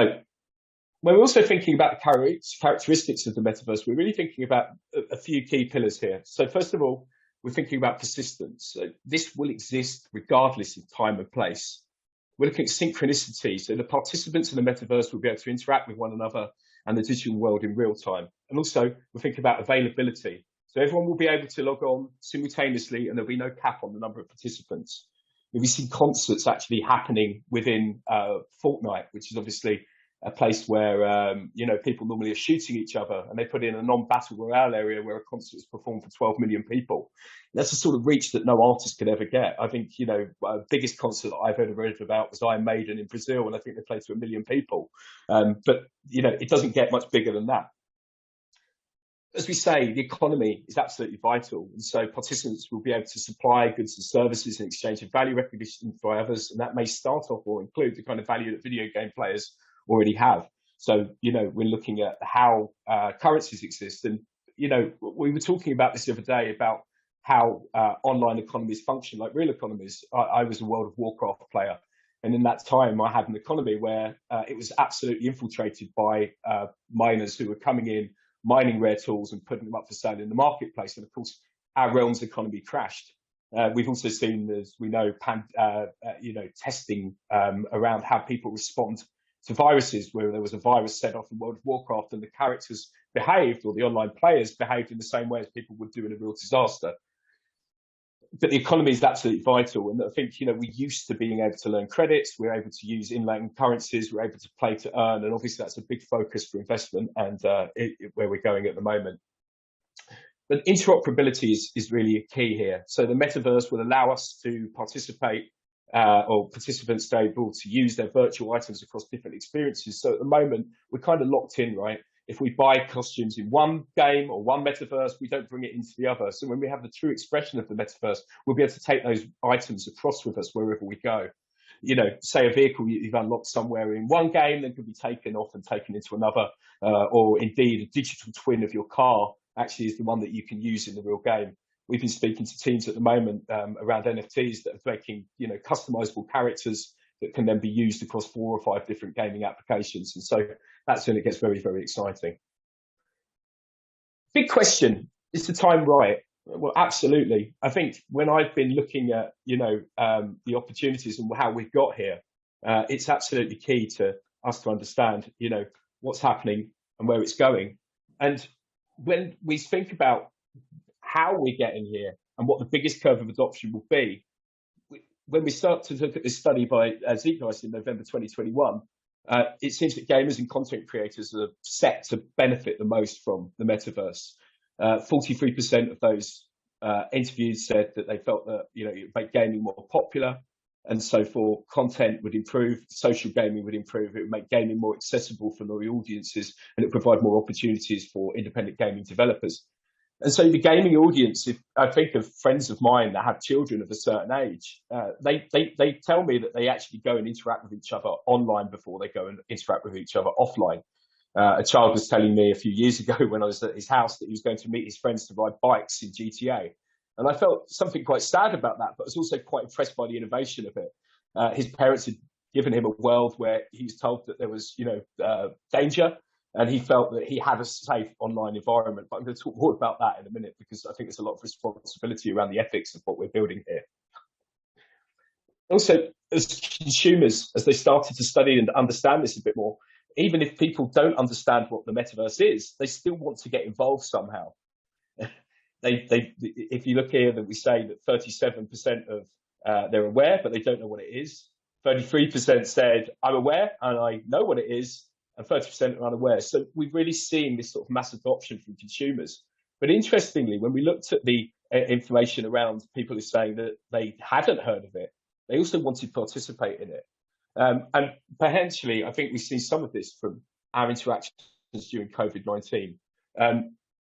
when we're also thinking about the characteristics of the metaverse, we're really thinking about a few key pillars here. So first of all, we're thinking about persistence. So this will exist regardless of time and place. We're looking at synchronicity. So the participants in the metaverse will be able to interact with one another and the digital world in real time. And also we're thinking about availability. So everyone will be able to log on simultaneously and there'll be no cap on the number of participants. We see concerts actually happening within Fortnite, which is obviously a place where people normally are shooting each other, and they put in a non-battle royale area where a concert is performed for 12 million people. That's the sort of reach that no artist could ever get. I think biggest concert that I've ever read about was Iron Maiden in Brazil, and I think they played to 1 million people. But it doesn't get much bigger than that. As we say, the economy is absolutely vital, and so participants will be able to supply goods and services in exchange of value recognition for others, and that may start off or include the kind of value that video game players already have. So, we're looking at how currencies exist, and we were talking about this the other day about how online economies function like real economies. I was a World of Warcraft player, and in that time I had an economy where it was absolutely infiltrated by miners who were coming in, mining rare tools and putting them up for sale in the marketplace. And of course, our realm's economy crashed. We've also seen, as we know, testing around how people respond to viruses, where there was a virus set off in World of Warcraft and the characters behaved, or the online players behaved in the same way as people would do in a real disaster. But the economy is absolutely vital. And I think, we're used to being able to learn credits. We're able to use inland currencies. We're able to play to earn. And obviously that's a big focus for investment and where we're going at the moment. But interoperability is really a key here. So the metaverse will allow us to participate or participants to be able to use their virtual items across different experiences. So at the moment, we're kind of locked in, right? If we buy costumes in one game or one metaverse, we don't bring it into the other. So when we have the true expression of the metaverse, we'll be able to take those items across with us wherever we go. Say a vehicle you've unlocked somewhere in one game, then can be taken off and taken into another, or indeed a digital twin of your car actually is the one that you can use in the real game. We've been speaking to teams at the moment around NFTs that are making, customizable characters that can then be used across 4 or 5 different gaming applications. And so that's when it gets very, very exciting. Big question, is the time right? Well, absolutely. I think when I've been looking at, the opportunities and how we've got here, it's absolutely key to us to understand, what's happening and where it's going. And when we think about how we're getting here and what the biggest curve of adoption will be, when we start to look at this study by Zeitgeist in November 2021, it seems that gamers and content creators are set to benefit the most from the metaverse. 43% of those interviewed said that they felt that it would make gaming more popular, and so for content would improve, social gaming would improve, it would make gaming more accessible for new audiences, and it would provide more opportunities for independent gaming developers. And so the gaming audience, if I think of friends of mine that have children of a certain age, they tell me that they actually go and interact with each other online before they go and interact with each other offline. A child was telling me a few years ago when I was at his house that he was going to meet his friends to ride bikes in GTA. And I felt something quite sad about that, but I was also quite impressed by the innovation of it. His parents had given him a world where he was told that there was, danger, and he felt that he had a safe online environment. But I'm going to talk more about that in a minute, because I think there's a lot of responsibility around the ethics of what we're building here. Also, as consumers, as they started to study and understand this a bit more, even if people don't understand what the metaverse is, they still want to get involved somehow. If you look here, that we say that 37% of they're aware, but they don't know what it is. 33% said, I'm aware and I know what it is, and 30% are unaware. So we've really seen this sort of mass adoption from consumers. But interestingly, when we looked at the information around people who are saying that they hadn't heard of it, they also wanted to participate in it. And potentially, I think we've seen some of this from our interactions during COVID-19.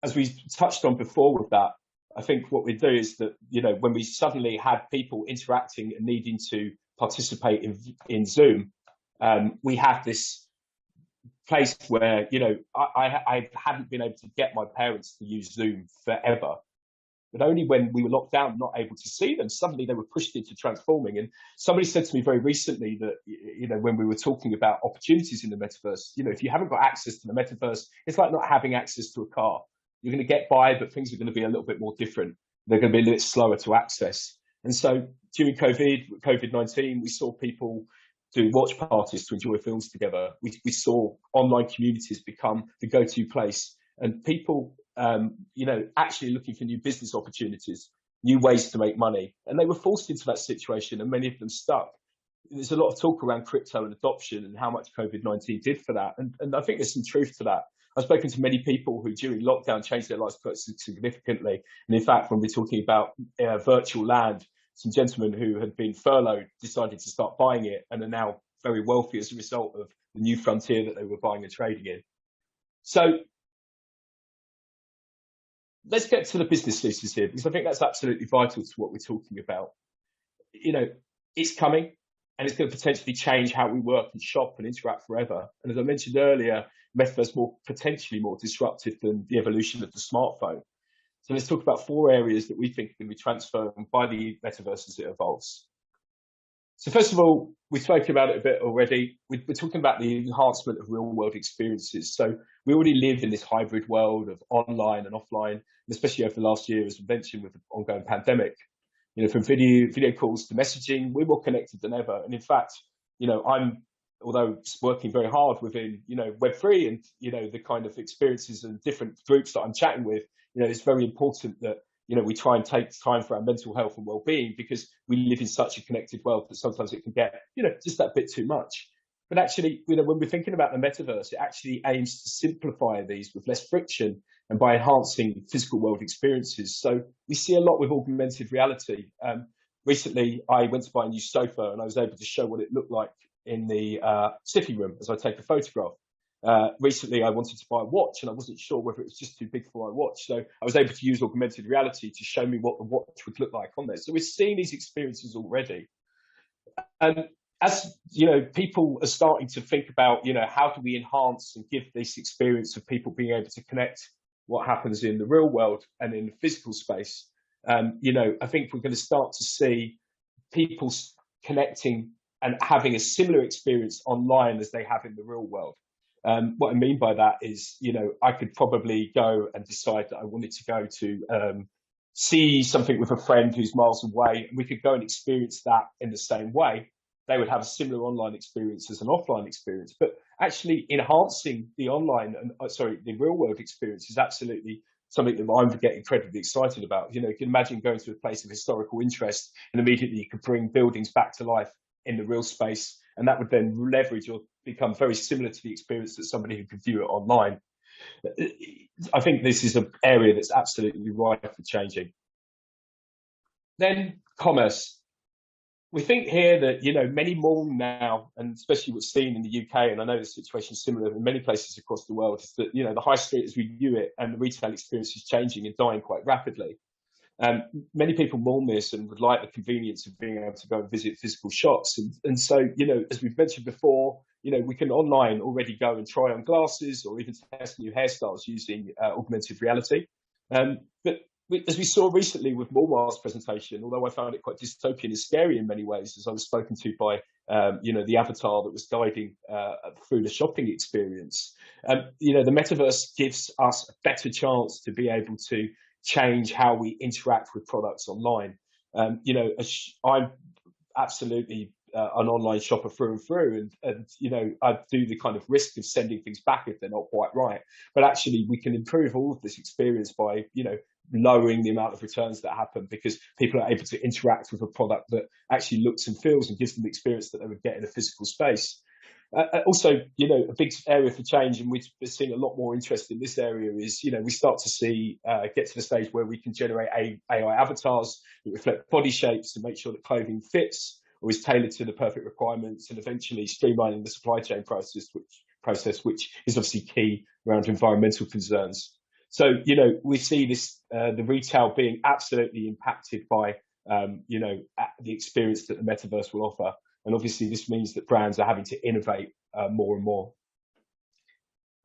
As we touched on before with that, I think what we do is that, when we suddenly had people interacting and needing to participate in Zoom, we have this place where, I hadn't been able to get my parents to use Zoom forever. But only when we were locked down, not able to see them, suddenly they were pushed into transforming. And somebody said to me very recently that, when we were talking about opportunities in the metaverse, if you haven't got access to the metaverse, it's like not having access to a car. You're going to get by, but things are going to be a little bit more different. They're going to be a little bit slower to access. And so during COVID-19, we saw people do watch parties to enjoy films together. We saw online communities become the go-to place, and people, actually looking for new business opportunities, new ways to make money. And they were forced into that situation, and many of them stuck. There's a lot of talk around crypto and adoption and how much COVID-19 did for that. And I think there's some truth to that. I've spoken to many people who during lockdown changed their lives quite significantly. And in fact, when we're talking about virtual land, some gentlemen who had been furloughed decided to start buying it and are now very wealthy as a result of the new frontier that they were buying and trading in. So let's get to the business thesis here, because I think that's absolutely vital to what we're talking about. It's coming, and it's going to potentially change how we work and shop and interact forever. And as I mentioned earlier, metaverse potentially more disruptive than the evolution of the smartphone. So let's talk about 4 areas that we think can be transformed by the metaverse as it evolves. So first of all, we've spoken about it a bit already. We're talking about the enhancement of real-world experiences. So we already live in this hybrid world of online and offline, and especially over the last year, as we mentioned, with the ongoing pandemic. From video calls to messaging, we're more connected than ever. And in fact, although working very hard within, Web3 and, the kind of experiences and different groups that I'm chatting with, it's very important that, we try and take time for our mental health and well-being, because we live in such a connected world that sometimes it can get, just that bit too much. But actually, when we're thinking about the metaverse, it actually aims to simplify these with less friction and by enhancing physical world experiences. So we see a lot with augmented reality. Recently, I went to buy a new sofa and I was able to show what it looked like in the sitting room as I take a photograph. Recently, I wanted to buy a watch and I wasn't sure whether it was just too big for my watch. So I was able to use augmented reality to show me what the watch would look like on there. So we're seeing these experiences already. And as people are starting to think about, how do we enhance and give this experience of people being able to connect what happens in the real world and in the physical space, I think we're going to start to see people connecting and having a similar experience online as they have in the real world. What I mean by that is, I could probably go and decide that I wanted to go to see something with a friend who's miles away, and we could go and experience that in the same way. They would have a similar online experience as an offline experience, but actually enhancing the online and the real world experience is absolutely something that I'm getting incredibly excited about. You can imagine going to a place of historical interest and immediately you could bring buildings back to life in the real space, and that would then leverage or become very similar to the experience that somebody who could view it online. I think this is an area that's absolutely ripe for changing. Then commerce. We think here that, many more now, and especially what's seen in the UK, and I know the situation is similar in many places across the world, is that, the high street as we view it and the retail experience is changing and dying quite rapidly. Many people mourn this and would like the convenience of being able to go and visit physical shops. And so, as we've mentioned before, we can online already go and try on glasses or even test new hairstyles using augmented reality. But as we saw recently with Walmart's presentation, although I found it quite dystopian and scary in many ways, as I was spoken to by, the avatar that was guiding through the shopping experience, the metaverse gives us a better chance to be able to change how we interact with products online. I'm absolutely an online shopper through and through, and you know, I do the kind of risk of sending things back if they're not quite right. But actually, we can improve all of this experience by, you know, lowering the amount of returns that happen because people are able to interact with a product that actually looks and feels and gives them the experience that they would get in a physical space. Also, you know, a big area for change, and we're seeing a lot more interest in this area, is, you know, we start to see get to the stage where we can generate AI avatars that reflect body shapes to make sure that clothing fits or is tailored to the perfect requirements, and eventually streamlining the supply chain process, which is obviously key around environmental concerns. So, you know, we see this, the retail being absolutely impacted by, you know, the experience that the metaverse will offer. And obviously this means that brands are having to innovate more and more.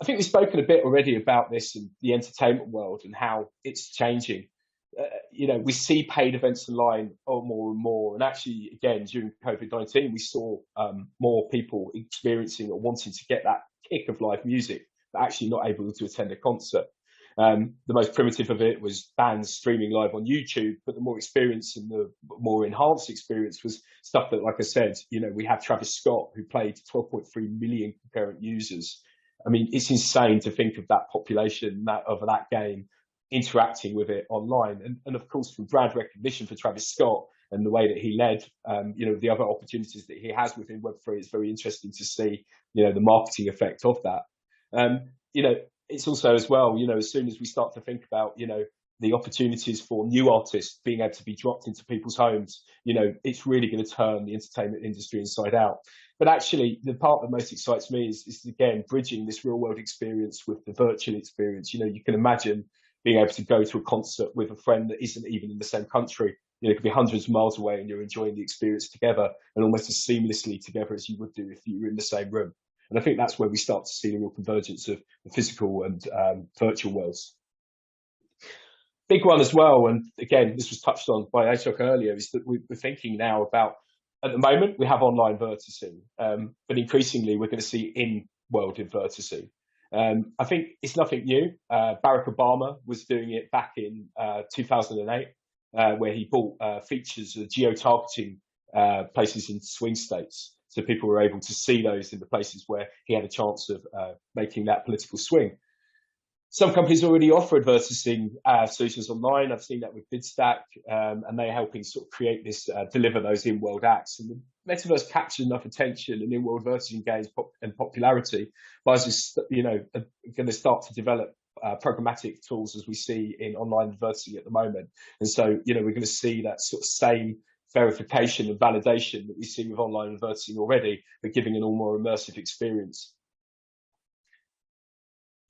I think we've spoken a bit already about this in the entertainment world and how it's changing. You know, we see paid events online more and more. And actually, again, during COVID-19, we saw more people experiencing or wanting to get that kick of live music, but actually not able to attend a concert. The most primitive of it was bands streaming live on YouTube, but the more experienced and the more enhanced experience was stuff that, like I said, you know, we have Travis Scott, who played 12.3 million concurrent users. I mean, it's insane to think of that population of that game interacting with it online. And of course, from brand recognition for Travis Scott and the way that he led, you know, the other opportunities that he has within Web3, it's very interesting to see, you know, the marketing effect of that. You know, it's also as well, you know, as soon as we start to think about, you know, the opportunities for new artists being able to be dropped into people's homes, you know, it's really going to turn the entertainment industry inside out. But actually, the part that most excites me is again, bridging this real world experience with the virtual experience. You know, you can imagine being able to go to a concert with a friend that isn't even in the same country. You know, it could be hundreds of miles away and you're enjoying the experience together and almost as seamlessly together as you would do if you were in the same room. And I think that's where we start to see the real convergence of the physical and virtual worlds. Big one as well, and again, this was touched on by Ashok earlier, is that we're thinking now about, at the moment, we have online verticing, but increasingly we're going to see in-world verticing. I think it's nothing new. Barack Obama was doing it back in 2008, where he bought features of geo-targeting places in swing states. So people were able to see those in the places where he had a chance of making that political swing. Some companies already offer advertising solutions online. I've seen that with Bidstack, and they're helping sort of create this, deliver those in-world acts. And the metaverse captures enough attention and in-world advertising gains and popularity. But as it's, you know, going to start to develop programmatic tools as we see in online advertising at the moment. And so, you know, we're going to see that sort of same verification and validation that we see with online advertising already, but giving an all more immersive experience.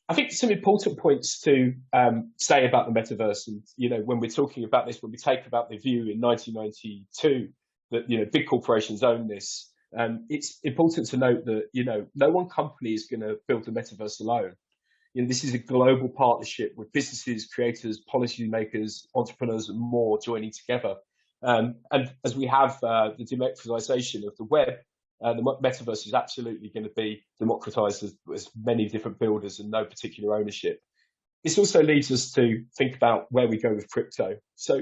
I think some important points to say about the metaverse, and you know, when we're talking about this, when we take about the view in 1992 that, you know, big corporations own this, it's important to note that, you know, no one company is going to build the metaverse alone. You know, this is a global partnership with businesses, creators, policymakers, entrepreneurs, and more joining together. And as we have the democratization of the web, the metaverse is absolutely going to be democratized as many different builders and no particular ownership. This also leads us to think about where we go with crypto. So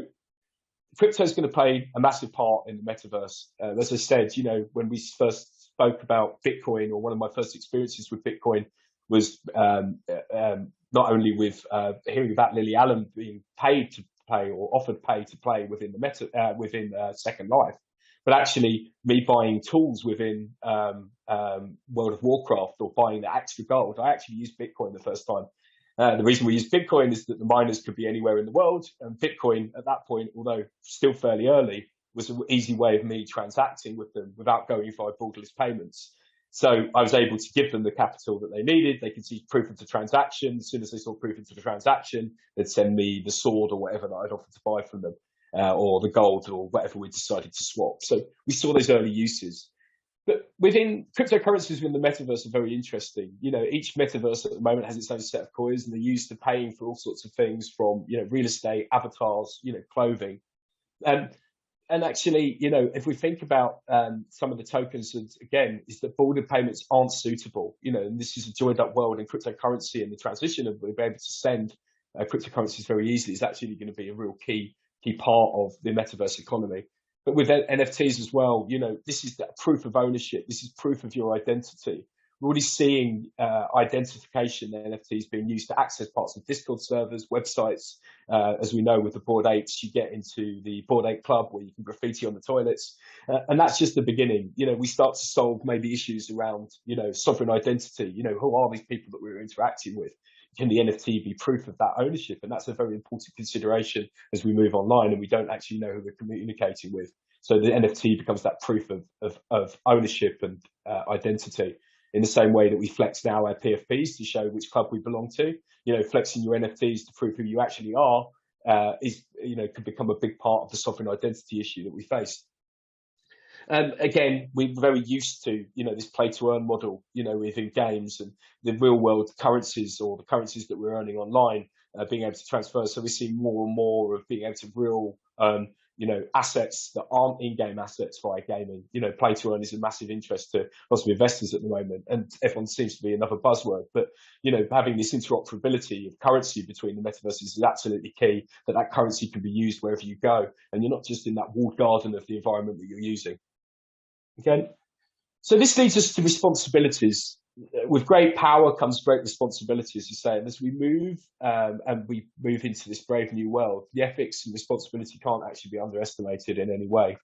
crypto is going to play a massive part in the metaverse. As I said, you know, when we first spoke about Bitcoin, or one of my first experiences with Bitcoin was not only with hearing about Lily Allen being paid to play or offered pay to play within the within Second Life, but actually me buying tools within World of Warcraft or buying the extra gold. I actually used Bitcoin the first time. The reason we used Bitcoin is that the miners could be anywhere in the world, and Bitcoin at that point, although still fairly early, was an easy way of me transacting with them without going via borderless payments. So I was able to give them the capital that they needed. They could see proof of the transaction. As soon as they saw proof of the transaction, they'd send me the sword or whatever that I'd offered to buy from them, or the gold or whatever we decided to swap. So we saw those early uses. But within cryptocurrencies within the metaverse are very interesting. You know, each metaverse at the moment has its own set of coins, and they're used to paying for all sorts of things from, you know, real estate, avatars, you know, clothing. And actually, you know, if we think about some of the tokens, and again, is that border payments aren't suitable. You know, and this is a joined up world, and cryptocurrency and the transition of being able to send cryptocurrencies very easily is actually going to be a real key part of the metaverse economy. But with NFTs as well, this is that proof of ownership. This is proof of your identity. We're already seeing identification NFTs being used to access parts of Discord servers, websites. As we know, with the Bored Apes, you get into the Bored Ape Club where you can graffiti on the toilets. And that's just the beginning. We start to solve maybe issues around, sovereign identity. Who are these people that we're interacting with? Can the NFT be proof of that ownership? And that's a very important consideration as we move online and we don't actually know who we're communicating with. So the NFT becomes that proof of ownership and identity. In the same way that we flex now our PFPs to show which club we belong to, flexing your NFTs to prove who you actually are could become a big part of the sovereign identity issue that we face. Again, we're very used to, this play to earn model, within games and the real world currencies or the currencies that we're earning online being able to transfer. So we're seeing more and more of being able to real, assets that aren't in-game assets via gaming. Play to earn is a massive interest to lots of investors at the moment, and everyone seems to be another buzzword. But having this interoperability of currency between the metaverses is absolutely key. That currency can be used wherever you go, and you're not just in that walled garden of the environment that you're using. Okay, so this leads us to responsibilities. With great power comes great responsibility, as you say. And as we move and we move into this brave new world, the ethics and responsibility can't actually be underestimated in any way.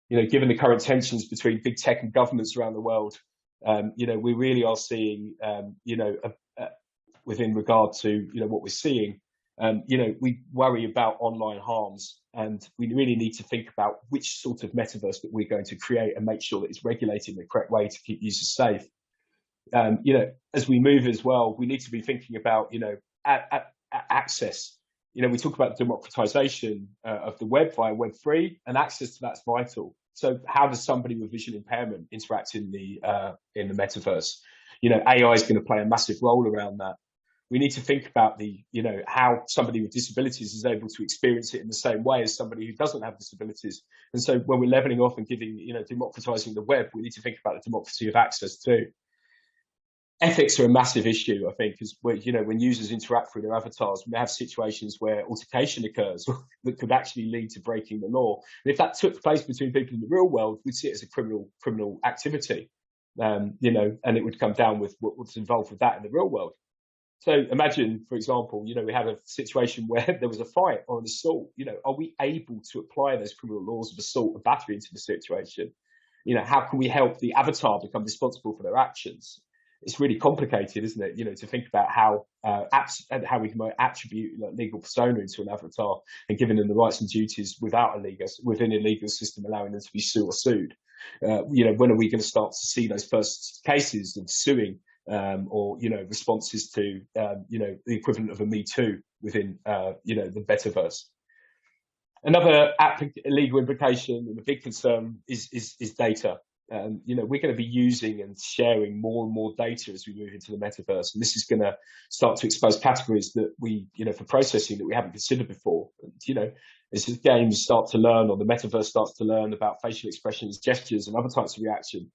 Given the current tensions between big tech and governments around the world, we really are seeing, within regard to what we're seeing, we worry about online harms, and we really need to think about which sort of metaverse that we're going to create and make sure that it's regulated in the correct way to keep users safe. As we move as well, we need to be thinking about, access. We talk about the democratization of the web via Web3, and access to that's vital. So how does somebody with visual impairment interact in the metaverse? AI is going to play a massive role around that. We need to think about how somebody with disabilities is able to experience it in the same way as somebody who doesn't have disabilities. And so when we're leveling off and giving, democratizing the web, we need to think about the democracy of access too. Ethics are a massive issue, I think, because when users interact with their avatars, we have situations where altercation occurs that could actually lead to breaking the law. And if that took place between people in the real world, we'd see it as a criminal activity, and it would come down with what's involved with that in the real world. So imagine, for example, we had a situation where there was a fight or an assault. Are we able to apply those criminal laws of assault and battery into the situation? How can we help the avatar become responsible for their actions? It's really complicated, isn't it? To think about how we can attribute legal persona into an avatar and giving them the rights and duties within a legal system, allowing them to be sued. When are we going to start to see those first cases of suing or responses to the equivalent of a Me Too within the metaverse? Another legal implication and a big concern is data. We're going to be using and sharing more and more data as we move into the metaverse, and this is going to start to expose categories that we, for processing that we haven't considered before. As the games start to learn, or the metaverse starts to learn about facial expressions, gestures, and other types of reaction,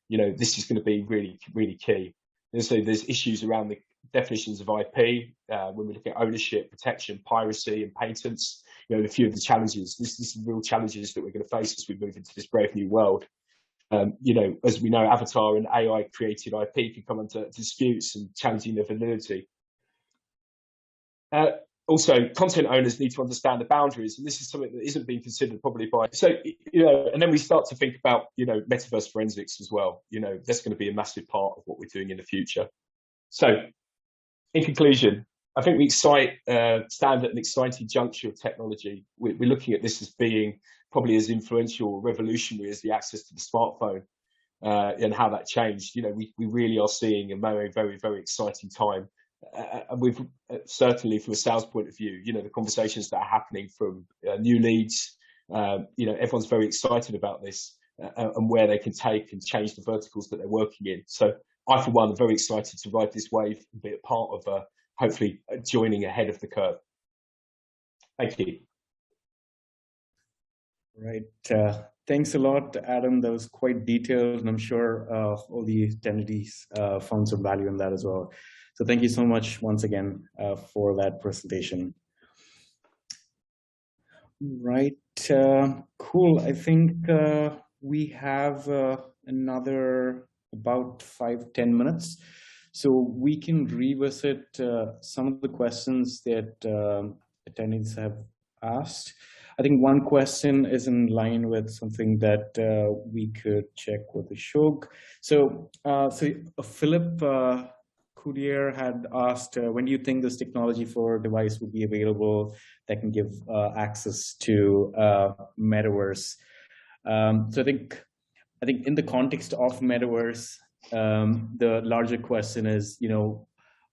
this is going to be really, really key. And so there's issues around the definitions of IP when we look at ownership, protection, piracy, and patents. A few of the challenges. This is real challenges that we're going to face as we move into this brave new world. As we know, Avatar and AI created IP can come into disputes and challenging their validity. Also, content owners need to understand the boundaries, and this is something that isn't being considered probably by. So, and then we start to think about, metaverse forensics as well. That's going to be a massive part of what we're doing in the future. So, in conclusion, I think we stand at an exciting juncture of technology. We're looking at this as being probably as influential or revolutionary as the access to the smartphone and how that changed. We really are seeing a very, very, very exciting time. And we've certainly, from a sales point of view, the conversations that are happening from new leads, everyone's very excited about this and where they can take and change the verticals that they're working in. So I, for one, am very excited to ride this wave and be a part of hopefully joining ahead of the curve. Thank you. Right. Thanks a lot, Adam. That was quite detailed, and I'm sure all the attendees found some value in that as well. So thank you so much once again for that presentation. Right. Cool. I think we have another about 5-10 minutes. So we can revisit some of the questions that attendees have asked. I think one question is in line with something that we could check with Ashok. So, Philip Coudier had asked, when do you think this technology for device will be available that can give access to Metaverse? So I think in the context of Metaverse, the larger question is,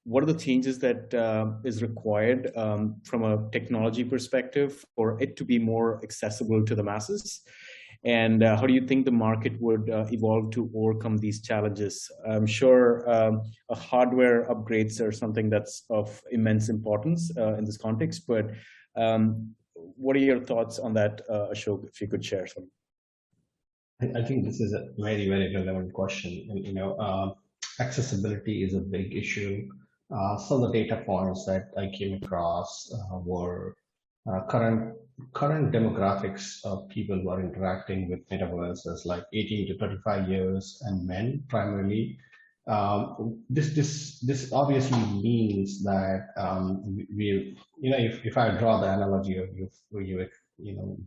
what are the changes that is required from a technology perspective for it to be more accessible to the masses? And how do you think the market would evolve to overcome these challenges? I'm sure hardware upgrades are something that's of immense importance in this context, but what are your thoughts on that, Ashok, if you could share some? I think this is a very, very relevant question. And, accessibility is a big issue. Some of the data points that I came across were current demographics of people who are interacting with Metaverse is like 18 to 35 years and men primarily. This obviously means that if I draw the analogy of you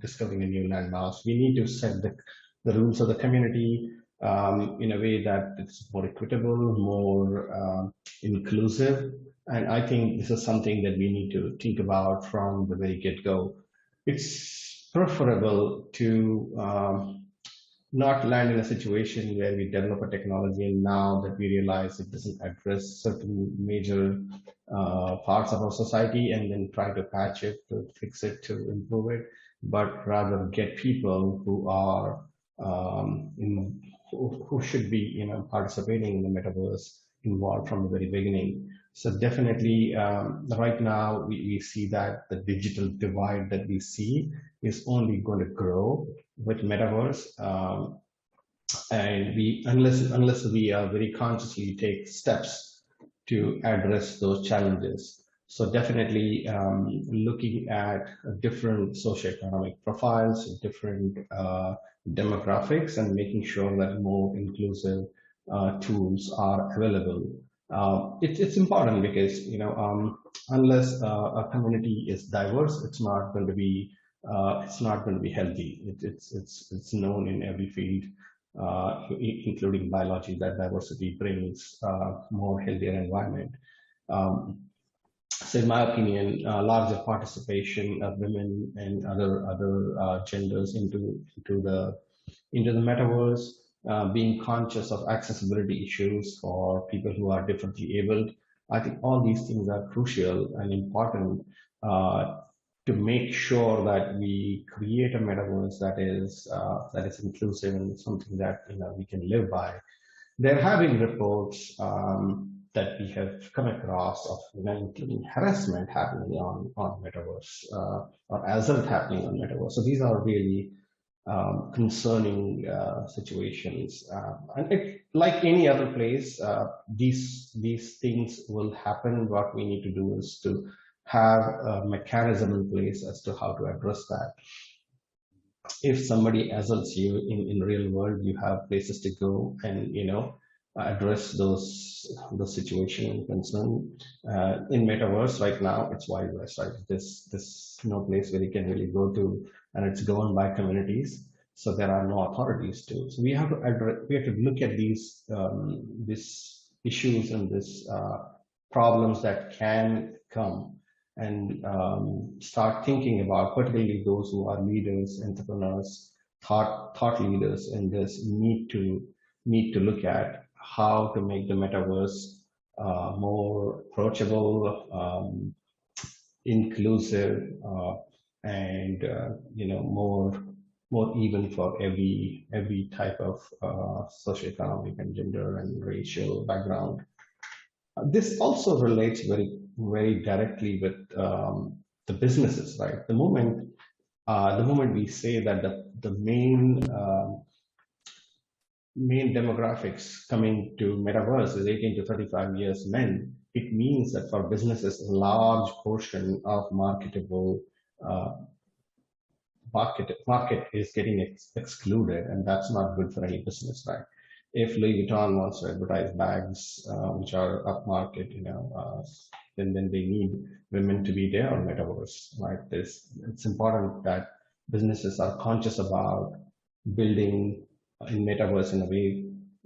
discovering a new landmass, we need to set the rules of the community in a way that it's more equitable, more inclusive. And I think this is something that we need to think about from the very get-go. It's preferable to not land in a situation where we develop a technology and now that we realize it doesn't address certain major parts of our society and then try to patch it, to fix it, to improve it, but rather get people who are who should be participating in the metaverse involved from the very beginning. So definitely right now we see that the digital divide that we see is only going to grow with metaverse, and unless we very consciously take steps to address those challenges. So definitely looking at different socioeconomic profiles, different demographics, and making sure that more inclusive tools are available. It's important because unless a community is diverse, it's not going to be healthy. It's known in every field, including biology, that diversity brings more healthier environment. So in my opinion, larger participation of women and other genders into the metaverse, being conscious of accessibility issues for people who are differently abled. I think all these things are crucial and important to make sure that we create a metaverse that is inclusive and something that we can live by. There have been reports that we have come across of including harassment happening on metaverse or assault happening on metaverse. So these are really concerning situations, and like any other place, these things will happen. What we need to do is to have a mechanism in place as to how to address that. If somebody assaults you in real world, you have places to go and address those situation and concern. In metaverse right now, it's Wild West, right? There's no place where you can really go to, and it's governed by communities, so there are no authorities to. So we have to look at these issues and these problems that can come, and start thinking about, particularly those who are leaders, entrepreneurs, thought leaders in this need to look at how to make the metaverse more approachable, inclusive, and more even for every type of socioeconomic and gender and racial background. This also relates very, very directly with the businesses, right? The moment we say that the main demographics coming to metaverse is 18 to 35 years men, it means that for businesses, a large portion of marketable market is getting excluded, and that's not good for any business, right? If Louis Vuitton wants to advertise bags which are upmarket, then they need women to be there on Metaverse, right? It's important that businesses are conscious about building in Metaverse in a way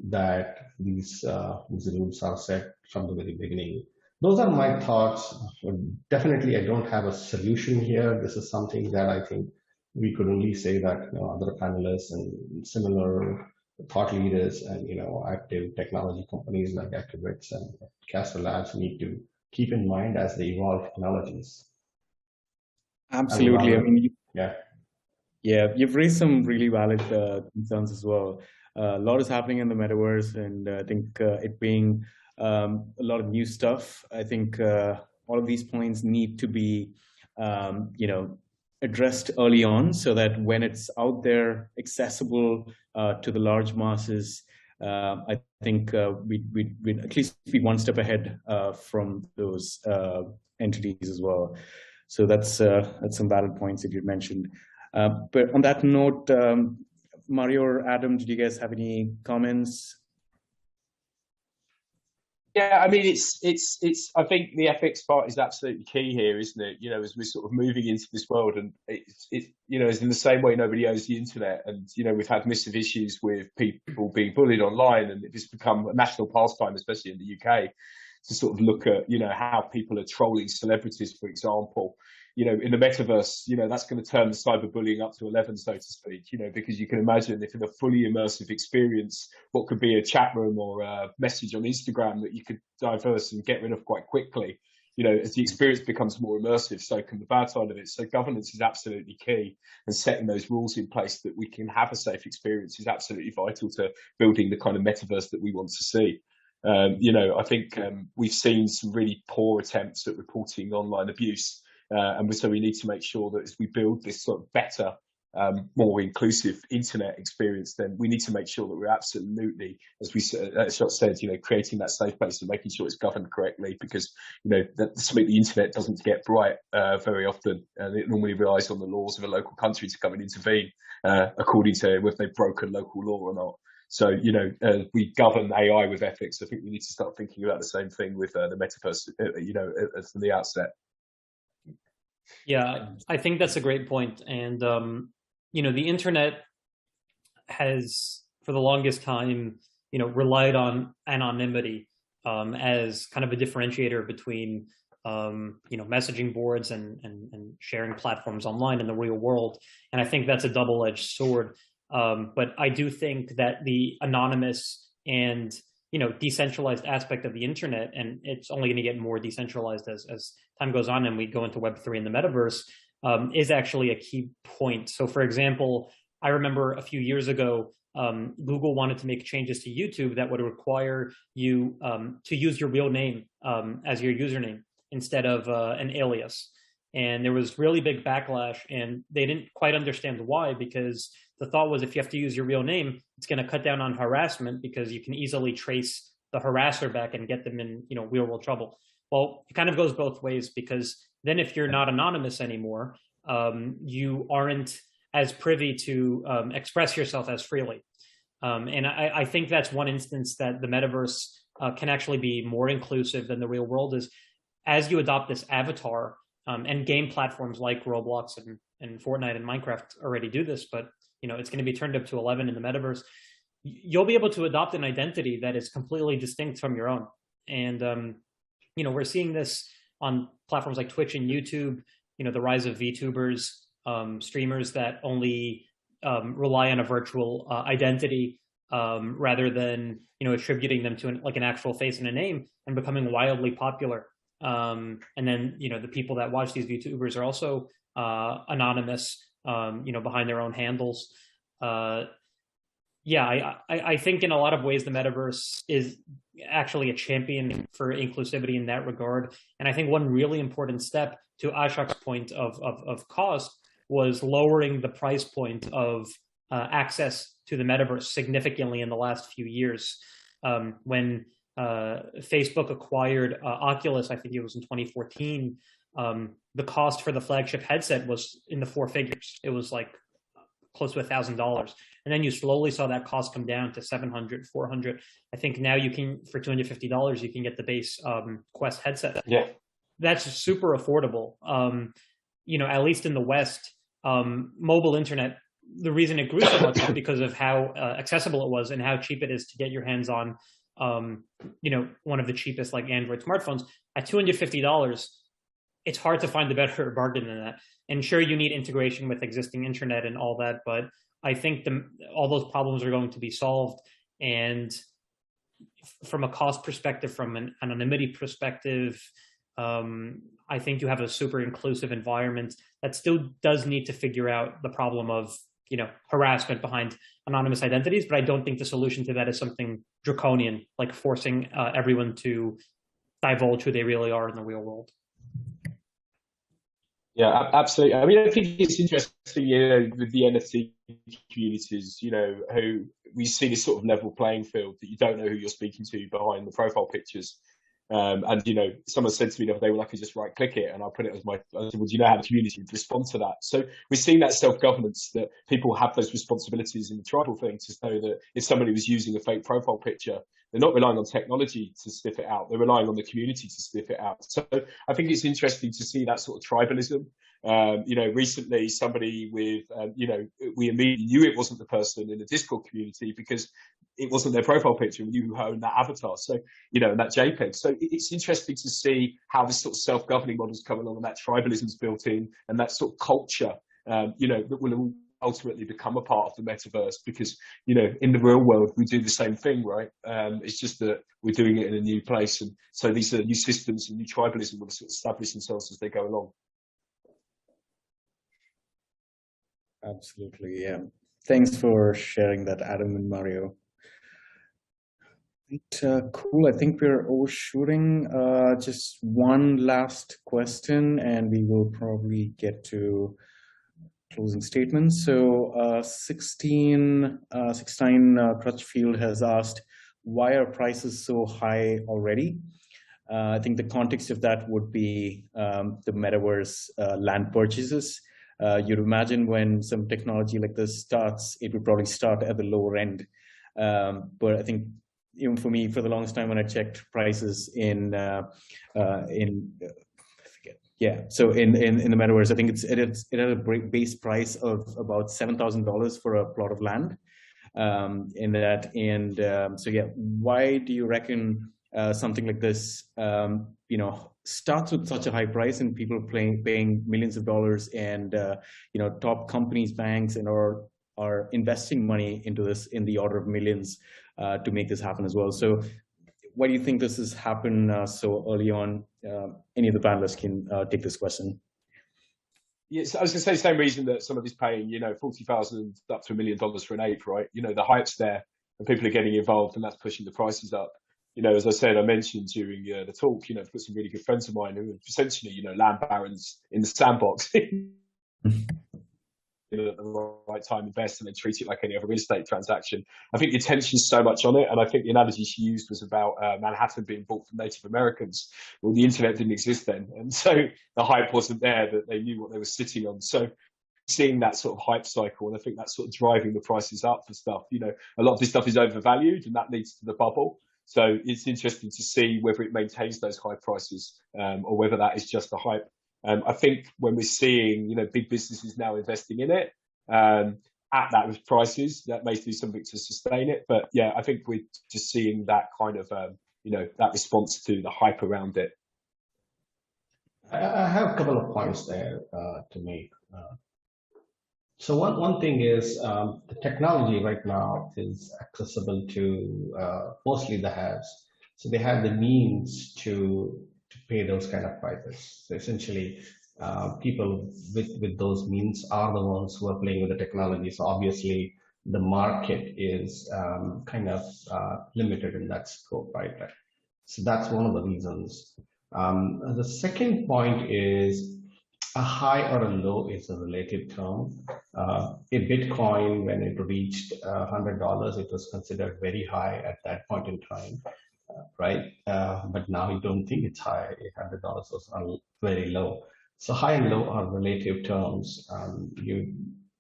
that these rules are set from the very beginning. Those are my thoughts. Definitely, I don't have a solution here. This is something that I think we could only say that other panelists and similar thought leaders and active technology companies like Accubits and Casper Labs need to keep in mind as they evolve technologies. Absolutely. I mean, yeah, you've raised some really valid concerns as well. A lot is happening in the metaverse, and I think it being a lot of new stuff. I think all of these points need to be, addressed early on, so that when it's out there, accessible to the large masses, I think we'd at least be one step ahead from those entities as well. So that's some valid points that you mentioned. But on that note, Mario or Adam, did you guys have any comments? Yeah, I mean, it's. I think the ethics part is absolutely key here, isn't it? As we're sort of moving into this world, and it's in the same way nobody owns the internet, and we've had massive issues with people being bullied online, and it's become a national pastime, especially in the UK, to sort of look at how people are trolling celebrities, for example. In the metaverse, that's going to turn the cyberbullying up to 11, so to speak, because you can imagine if in a fully immersive experience, what could be a chat room or a message on Instagram that you could diverse and get rid of quite quickly, as the experience becomes more immersive, so can the bad side of it. So governance is absolutely key, and setting those rules in place that we can have a safe experience is absolutely vital to building the kind of metaverse that we want to see. I think we've seen some really poor attempts at reporting online abuse. And so we need to make sure that as we build this sort of better, more inclusive internet experience, then we need to make sure that we're absolutely, as Shot said, creating that safe place and making sure it's governed correctly, because, something the internet doesn't get right very often. And it normally relies on the laws of a local country to come and intervene according to whether they've broken local law or not. So, we govern AI with ethics. I think we need to start thinking about the same thing with the metaverse, from the outset. Yeah, I think that's a great point. And, the internet has, for the longest time, relied on anonymity as kind of a differentiator between, messaging boards and sharing platforms online in the real world. And I think that's a double-edged sword. But I do think that the anonymous and decentralized aspect of the internet, and it's only going to get more decentralized as time goes on and we go into Web3 and the metaverse, is actually a key point. So for example, I remember a few years ago, Google wanted to make changes to YouTube that would require you to use your real name as your username instead of an alias. And there was really big backlash, and they didn't quite understand why, because the thought was if you have to use your real name, it's going to cut down on harassment because you can easily trace the harasser back and get them in real world trouble. Well, it kind of goes both ways, because then if you're not anonymous anymore, you aren't as privy to express yourself as freely. And I think that's one instance that the metaverse can actually be more inclusive than the real world is as you adopt this avatar. And game platforms like Roblox and Fortnite and Minecraft already do this, but it's going to be turned up to 11 in the metaverse. You'll be able to adopt an identity that is completely distinct from your own. And we're seeing this on platforms like Twitch and YouTube. The rise of VTubers, streamers that only rely on a virtual identity rather than attributing them to an actual face and a name, and becoming wildly popular. And then, the people that watch these VTubers are also anonymous, behind their own handles. I think in a lot of ways, the metaverse is actually a champion for inclusivity in that regard. And I think one really important step, to Ashok's point of cost, was lowering the price point of access to the metaverse significantly in the last few years. When Facebook acquired Oculus, I think it was in 2014, the cost for the flagship headset was in the 4 figures. It was like close to $1,000. And then you slowly saw that cost come down to 700, 400. I think now you can, for $250, you can get the base Quest headset. Yeah. That's super affordable. You know, at least in the West, mobile internet, the reason it grew so much is because of how accessible it was and how cheap it is to get your hands on, you know, one of the cheapest like Android smartphones. At $250, it's hard to find a better bargain than that. And sure, you need integration with existing internet and all that, but I think all those problems are going to be solved. And from a cost perspective, from an anonymity perspective, I think you have a super inclusive environment that still does need to figure out the problem of, you know, harassment behind anonymous identities. But I don't think the solution to that is something draconian, like forcing everyone to divulge who they really are in the real world. Yeah, absolutely. I mean, I think it's interesting, you know, with the NFT communities, you know, who we see this sort of level playing field that you don't know who you're speaking to behind the profile pictures. And, you know, someone said to me the other day, well, I could just right click it and I'll put it as my, I said, well, do you know how the community would respond to that? So we're seeing that self-governance, that people have those responsibilities in the tribal thing to know that if somebody was using a fake profile picture, they're not relying on technology to sniff it out. They're relying on the community to sniff it out. So I think it's interesting to see that sort of tribalism. You know, recently somebody with, you know, we immediately knew it wasn't the person in the Discord community because it wasn't their profile picture. We knew who owned that avatar. So, you know, and that JPEG. So it's interesting to see how this sort of self-governing models come along and that tribalism's built in and that sort of culture, you know, that will ultimately become a part of the metaverse, because, you know, in the real world, we do the same thing, right? It's just that we're doing it in a new place. And so these are new systems and new tribalism will sort of establish themselves as they go along. Absolutely, yeah. Thanks for sharing that, Adam and Mario. Cool, I think we're overshooting. Just one last question and we will probably get to closing statements. So 16 Crutchfield has asked, why are prices so high already? I think the context of that would be the metaverse land purchases. You'd imagine when some technology like this starts, it would probably start at the lower end. But I think even for me, for the longest time when I checked prices in the metaverse, I think it had a base price of about $7,000 for a plot of land. So yeah, why do you reckon something like this, you know, starts with such a high price and people paying millions of dollars, and you know, top companies, banks, and are investing money into this in the order of millions to make this happen as well? So why do you think this has happened so early on? Any of the panelists can take this question. Yes, I was going to say the same reason that somebody's paying, you know, $40,000 up to $1 million for an ape, right? You know, the hype's there and people are getting involved and that's pushing the prices up. You know, as I said, I mentioned during the talk, you know, I've got some really good friends of mine who are essentially, you know, land barons in the sandbox. You know, at the right time invest and then treat it like any other real estate transaction. I think the attention's so much on it, and I think the analogy she used was about Manhattan being bought from Native Americans. Well, the internet didn't exist then, and so the hype wasn't there that they knew what they were sitting on. So seeing that sort of hype cycle, and I think that's sort of driving the prices up for stuff. You know, a lot of this stuff is overvalued, and that leads to the bubble. So it's interesting to see whether it maintains those high prices or whether that is just a hype. I think when we're seeing, you know, big businesses now investing in it at that prices, that may do something to sustain it. But yeah, I think we're just seeing that kind of, you know, that response to the hype around it. I have a couple of points there to make. So one thing is the technology right now is accessible to mostly the haves. So they have the means to pay those kind of prices. So essentially, people with those means are the ones who are playing with the technology. So obviously, the market is kind of limited in that scope, right? So that's one of the reasons. The second point is a high or a low is a relative term. A Bitcoin, when it reached $100, it was considered very high at that point in time. right? But now you don't think it's high. $800 are very low. So high and low are relative terms.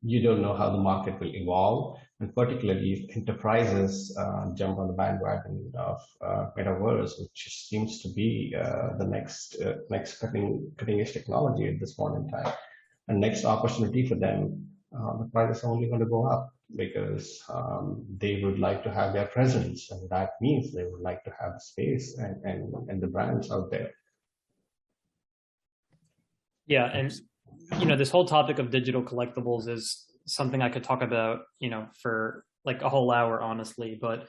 You don't know how the market will evolve, and particularly if enterprises jump on the bandwagon of Metaverse, which seems to be the next cutting edge technology at this point in time, and next opportunity for them, the price is only going to go up because they would like to have their presence, and that means they would like to have the space and the brands out there. Yeah, and this whole topic of digital collectibles is something I could talk about, for like a whole hour, honestly. But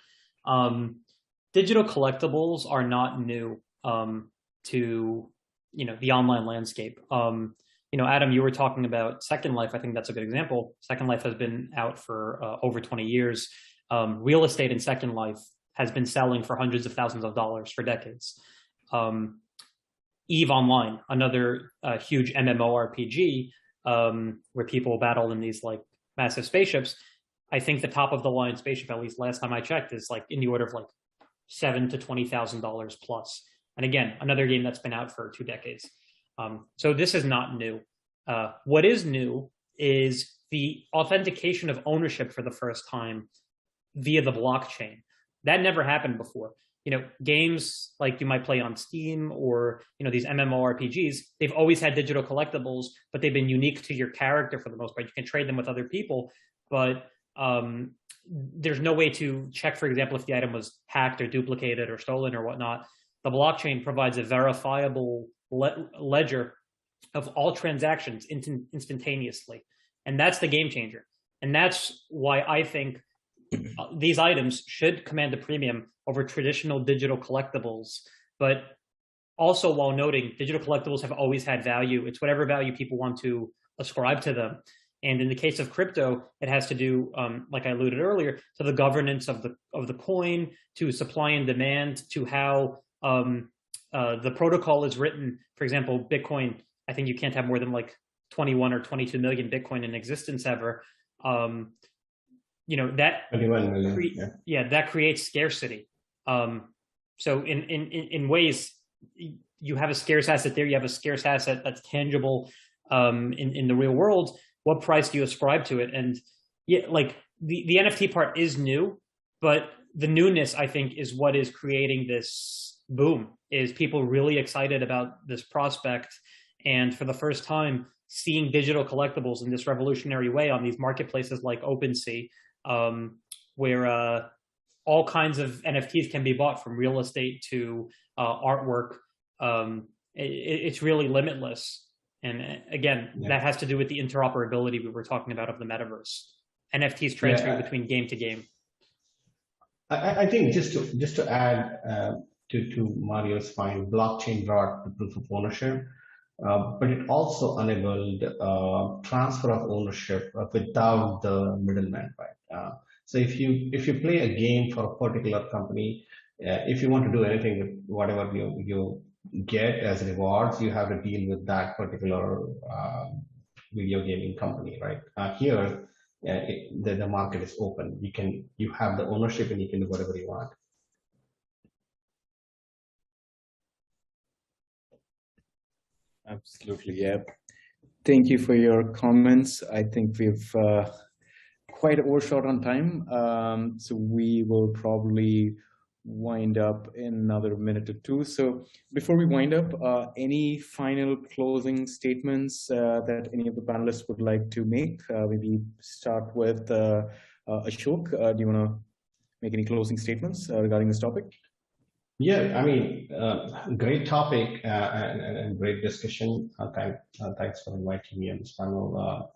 digital collectibles are not new to the online landscape. Adam, you were talking about Second Life. I think that's a good example. Second Life has been out for over 20 years. Real estate in Second Life has been selling for hundreds of thousands of dollars for decades. EVE Online, another huge MMORPG where people battle in these like massive spaceships. I think the top of the line spaceship, at least last time I checked, is like in the order of like $7,000 to $20,000 plus. And again, another game that's been out for 2 decades. So this is not new. What is new is the authentication of ownership for the first time via the blockchain. That never happened before. Games like you might play on Steam or, these MMORPGs, they've always had digital collectibles, but they've been unique to your character for the most part. You can trade them with other people, but there's no way to check, for example, if the item was hacked or duplicated or stolen or whatnot. The blockchain provides a verifiable ledger of all transactions instantaneously. And that's the game changer. And that's why I think these items should command a premium over traditional digital collectibles, but also while noting digital collectibles have always had value. It's whatever value people want to ascribe to them. And in the case of crypto, it has to do, like I alluded earlier, to the governance of the coin, to supply and demand, to how the protocol is written. For example, Bitcoin, I think you can't have more than like 21 or 22 million Bitcoin in existence ever. That 21 million, that creates scarcity. So in ways, you have a scarce asset there. You have a scarce asset that's tangible in the real world. What price do you ascribe to it? And like the NFT part is new, but the newness, I think, is what is creating this boom. Is people really excited about this prospect, and for the first time, seeing digital collectibles in this revolutionary way on these marketplaces like OpenSea, where all kinds of NFTs can be bought, from real estate to artwork. It's really limitless. And again, that has to do with the interoperability we were talking about of the metaverse. NFTs transferring between game to game. I think just to add to Mario's point, blockchain brought the proof of ownership, but it also enabled transfer of ownership without the middleman, right? So if you play a game for a particular company, if you want to do anything with whatever you get as rewards, you have to deal with that particular video gaming company, right? Here, the market is open. You have the ownership and you can do whatever you want. Absolutely, yeah. Thank you for your comments. I think we've quite overshot on time, so we will probably wind up in another minute or two. So before we wind up, any final closing statements that any of the panelists would like to make? Maybe start with Ashok. Do you want to make any closing statements regarding this topic? Yeah, I mean, great topic and great discussion. Thanks for inviting me on this panel.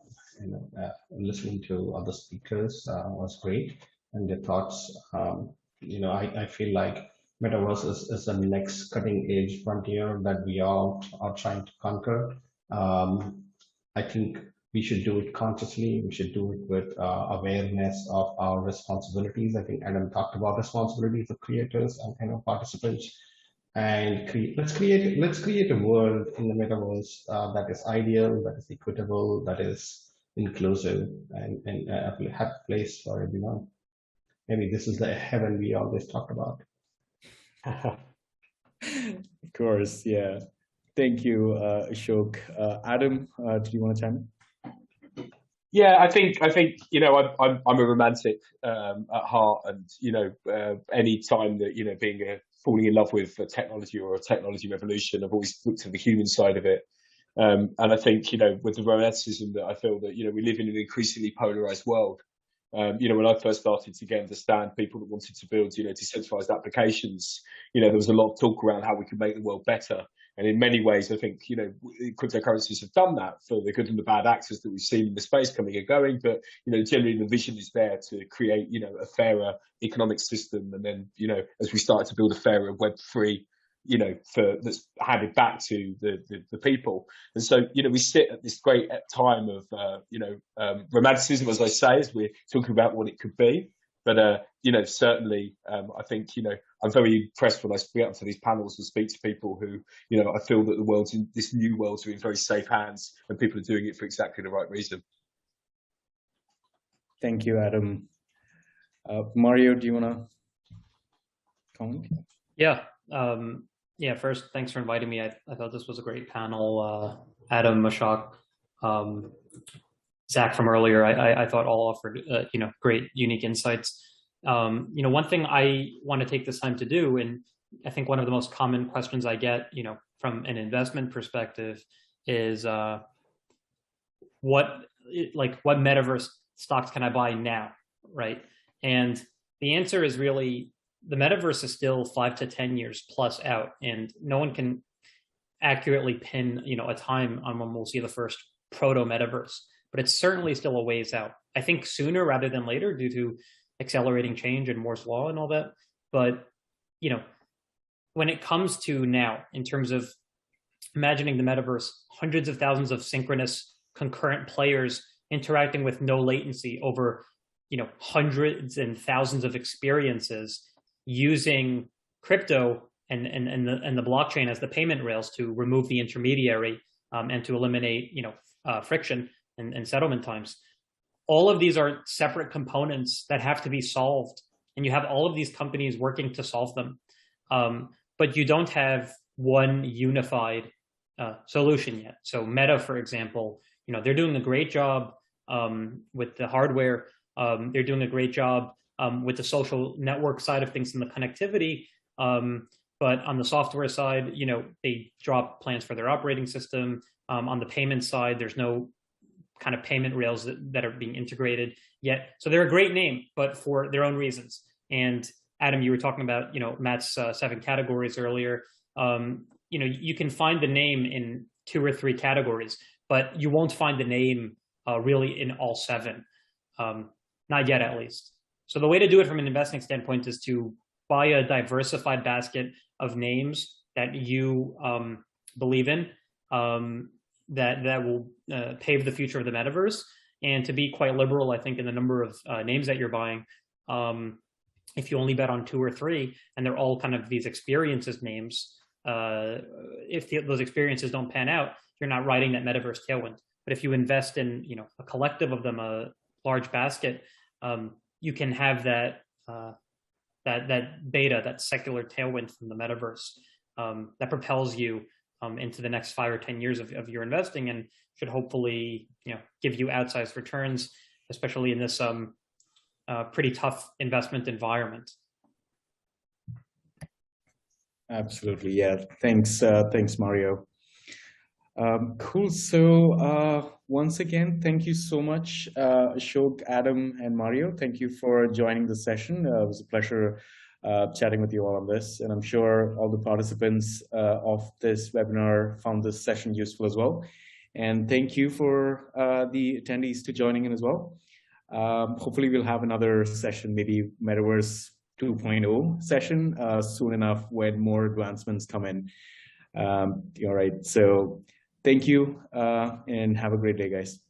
Listening to other speakers was great, and their thoughts. I feel like Metaverse is the next cutting edge frontier that we all are trying to conquer. I think we should do it consciously. We should do it with awareness of our responsibilities. I think Adam talked about responsibilities of creators and participants. And let's create a world in the Metaverse that is ideal, that is equitable, that is inclusive, and a happy place for everyone. Maybe this is the heaven we always talk about. Of course, yeah. Thank you, Ashok. Adam, do you want to chime in? Yeah, I think I'm a romantic at heart, and any time that falling in love with a technology or a technology revolution, I've always looked at the human side of it. And I think with the romanticism that I feel that we live in an increasingly polarized world. When I first started to understand people that wanted to build decentralized applications, there was a lot of talk around how we could make the world better. And in many ways, I think, cryptocurrencies have done that for the good and the bad actors that we've seen in the space coming and going. But, generally the vision is there to create, a fairer economic system. And then, as we started to build a fairer Web3, that's handed back to the people. And so, we sit at this great time of, romanticism, as I say, as we're talking about what it could be. But, certainly, I think, I'm very impressed when I speak up to these panels and speak to people who, I feel that this new world's in very safe hands, and people are doing it for exactly the right reason. Thank you, Adam. Mario, do you want to comment? Yeah. First, thanks for inviting me. I thought this was a great panel. Adam, Ashok, Zach from earlier, I thought all offered, great, unique insights. One thing I want to take this time to do, and I think one of the most common questions I get, from an investment perspective is, what metaverse stocks can I buy now, right? And the answer is really, the metaverse is still 5 to 10 years plus out, and no one can accurately pin, a time on when we'll see the first proto metaverse, but it's certainly still a ways out. I think sooner rather than later, due to accelerating change and Moore's law and all that. But, when it comes to now, in terms of imagining the metaverse, hundreds of thousands of synchronous concurrent players interacting with no latency over, hundreds and thousands of experiences, using crypto and the blockchain as the payment rails to remove the intermediary, and to eliminate friction and settlement times. All of these are separate components that have to be solved, and you have all of these companies working to solve them, but you don't have one unified solution yet. So Meta, for example, they're doing a great job with the hardware. They're doing a great job with the social network side of things and the connectivity. But on the software side, they drop plans for their operating system. On the payment side, there's no kind of payment rails that are being integrated yet. So they're a great name, but for their own reasons. And Adam, you were talking about, Matt's 7 categories earlier. You can find the name in 2 or 3 categories, but you won't find the name really in all 7. Not yet, at least. So the way to do it from an investing standpoint is to buy a diversified basket of names that you believe in, that will pave the future of the metaverse, and to be quite liberal, I think, in the number of names that you're buying. If you only bet on 2 or 3, and they're all kind of these experiences names, if those experiences don't pan out, you're not riding that metaverse tailwind. But if you invest in a collective of them, a large basket, you can have that beta, that secular tailwind from the metaverse, that propels you into the next 5 or 10 years of your investing, and should hopefully give you outsized returns, especially in this pretty tough investment environment. Absolutely, yeah. Thanks, Mario. Cool. So once again, thank you so much, Ashok, Adam, and Mario. Thank you for joining the session. It was a pleasure chatting with you all on this, and I'm sure all the participants of this webinar found this session useful as well. And thank you for the attendees to joining in as well. Hopefully we'll have another session, maybe Metaverse 2.0 session soon enough, when more advancements come in. All right, so thank you, and have a great day, guys.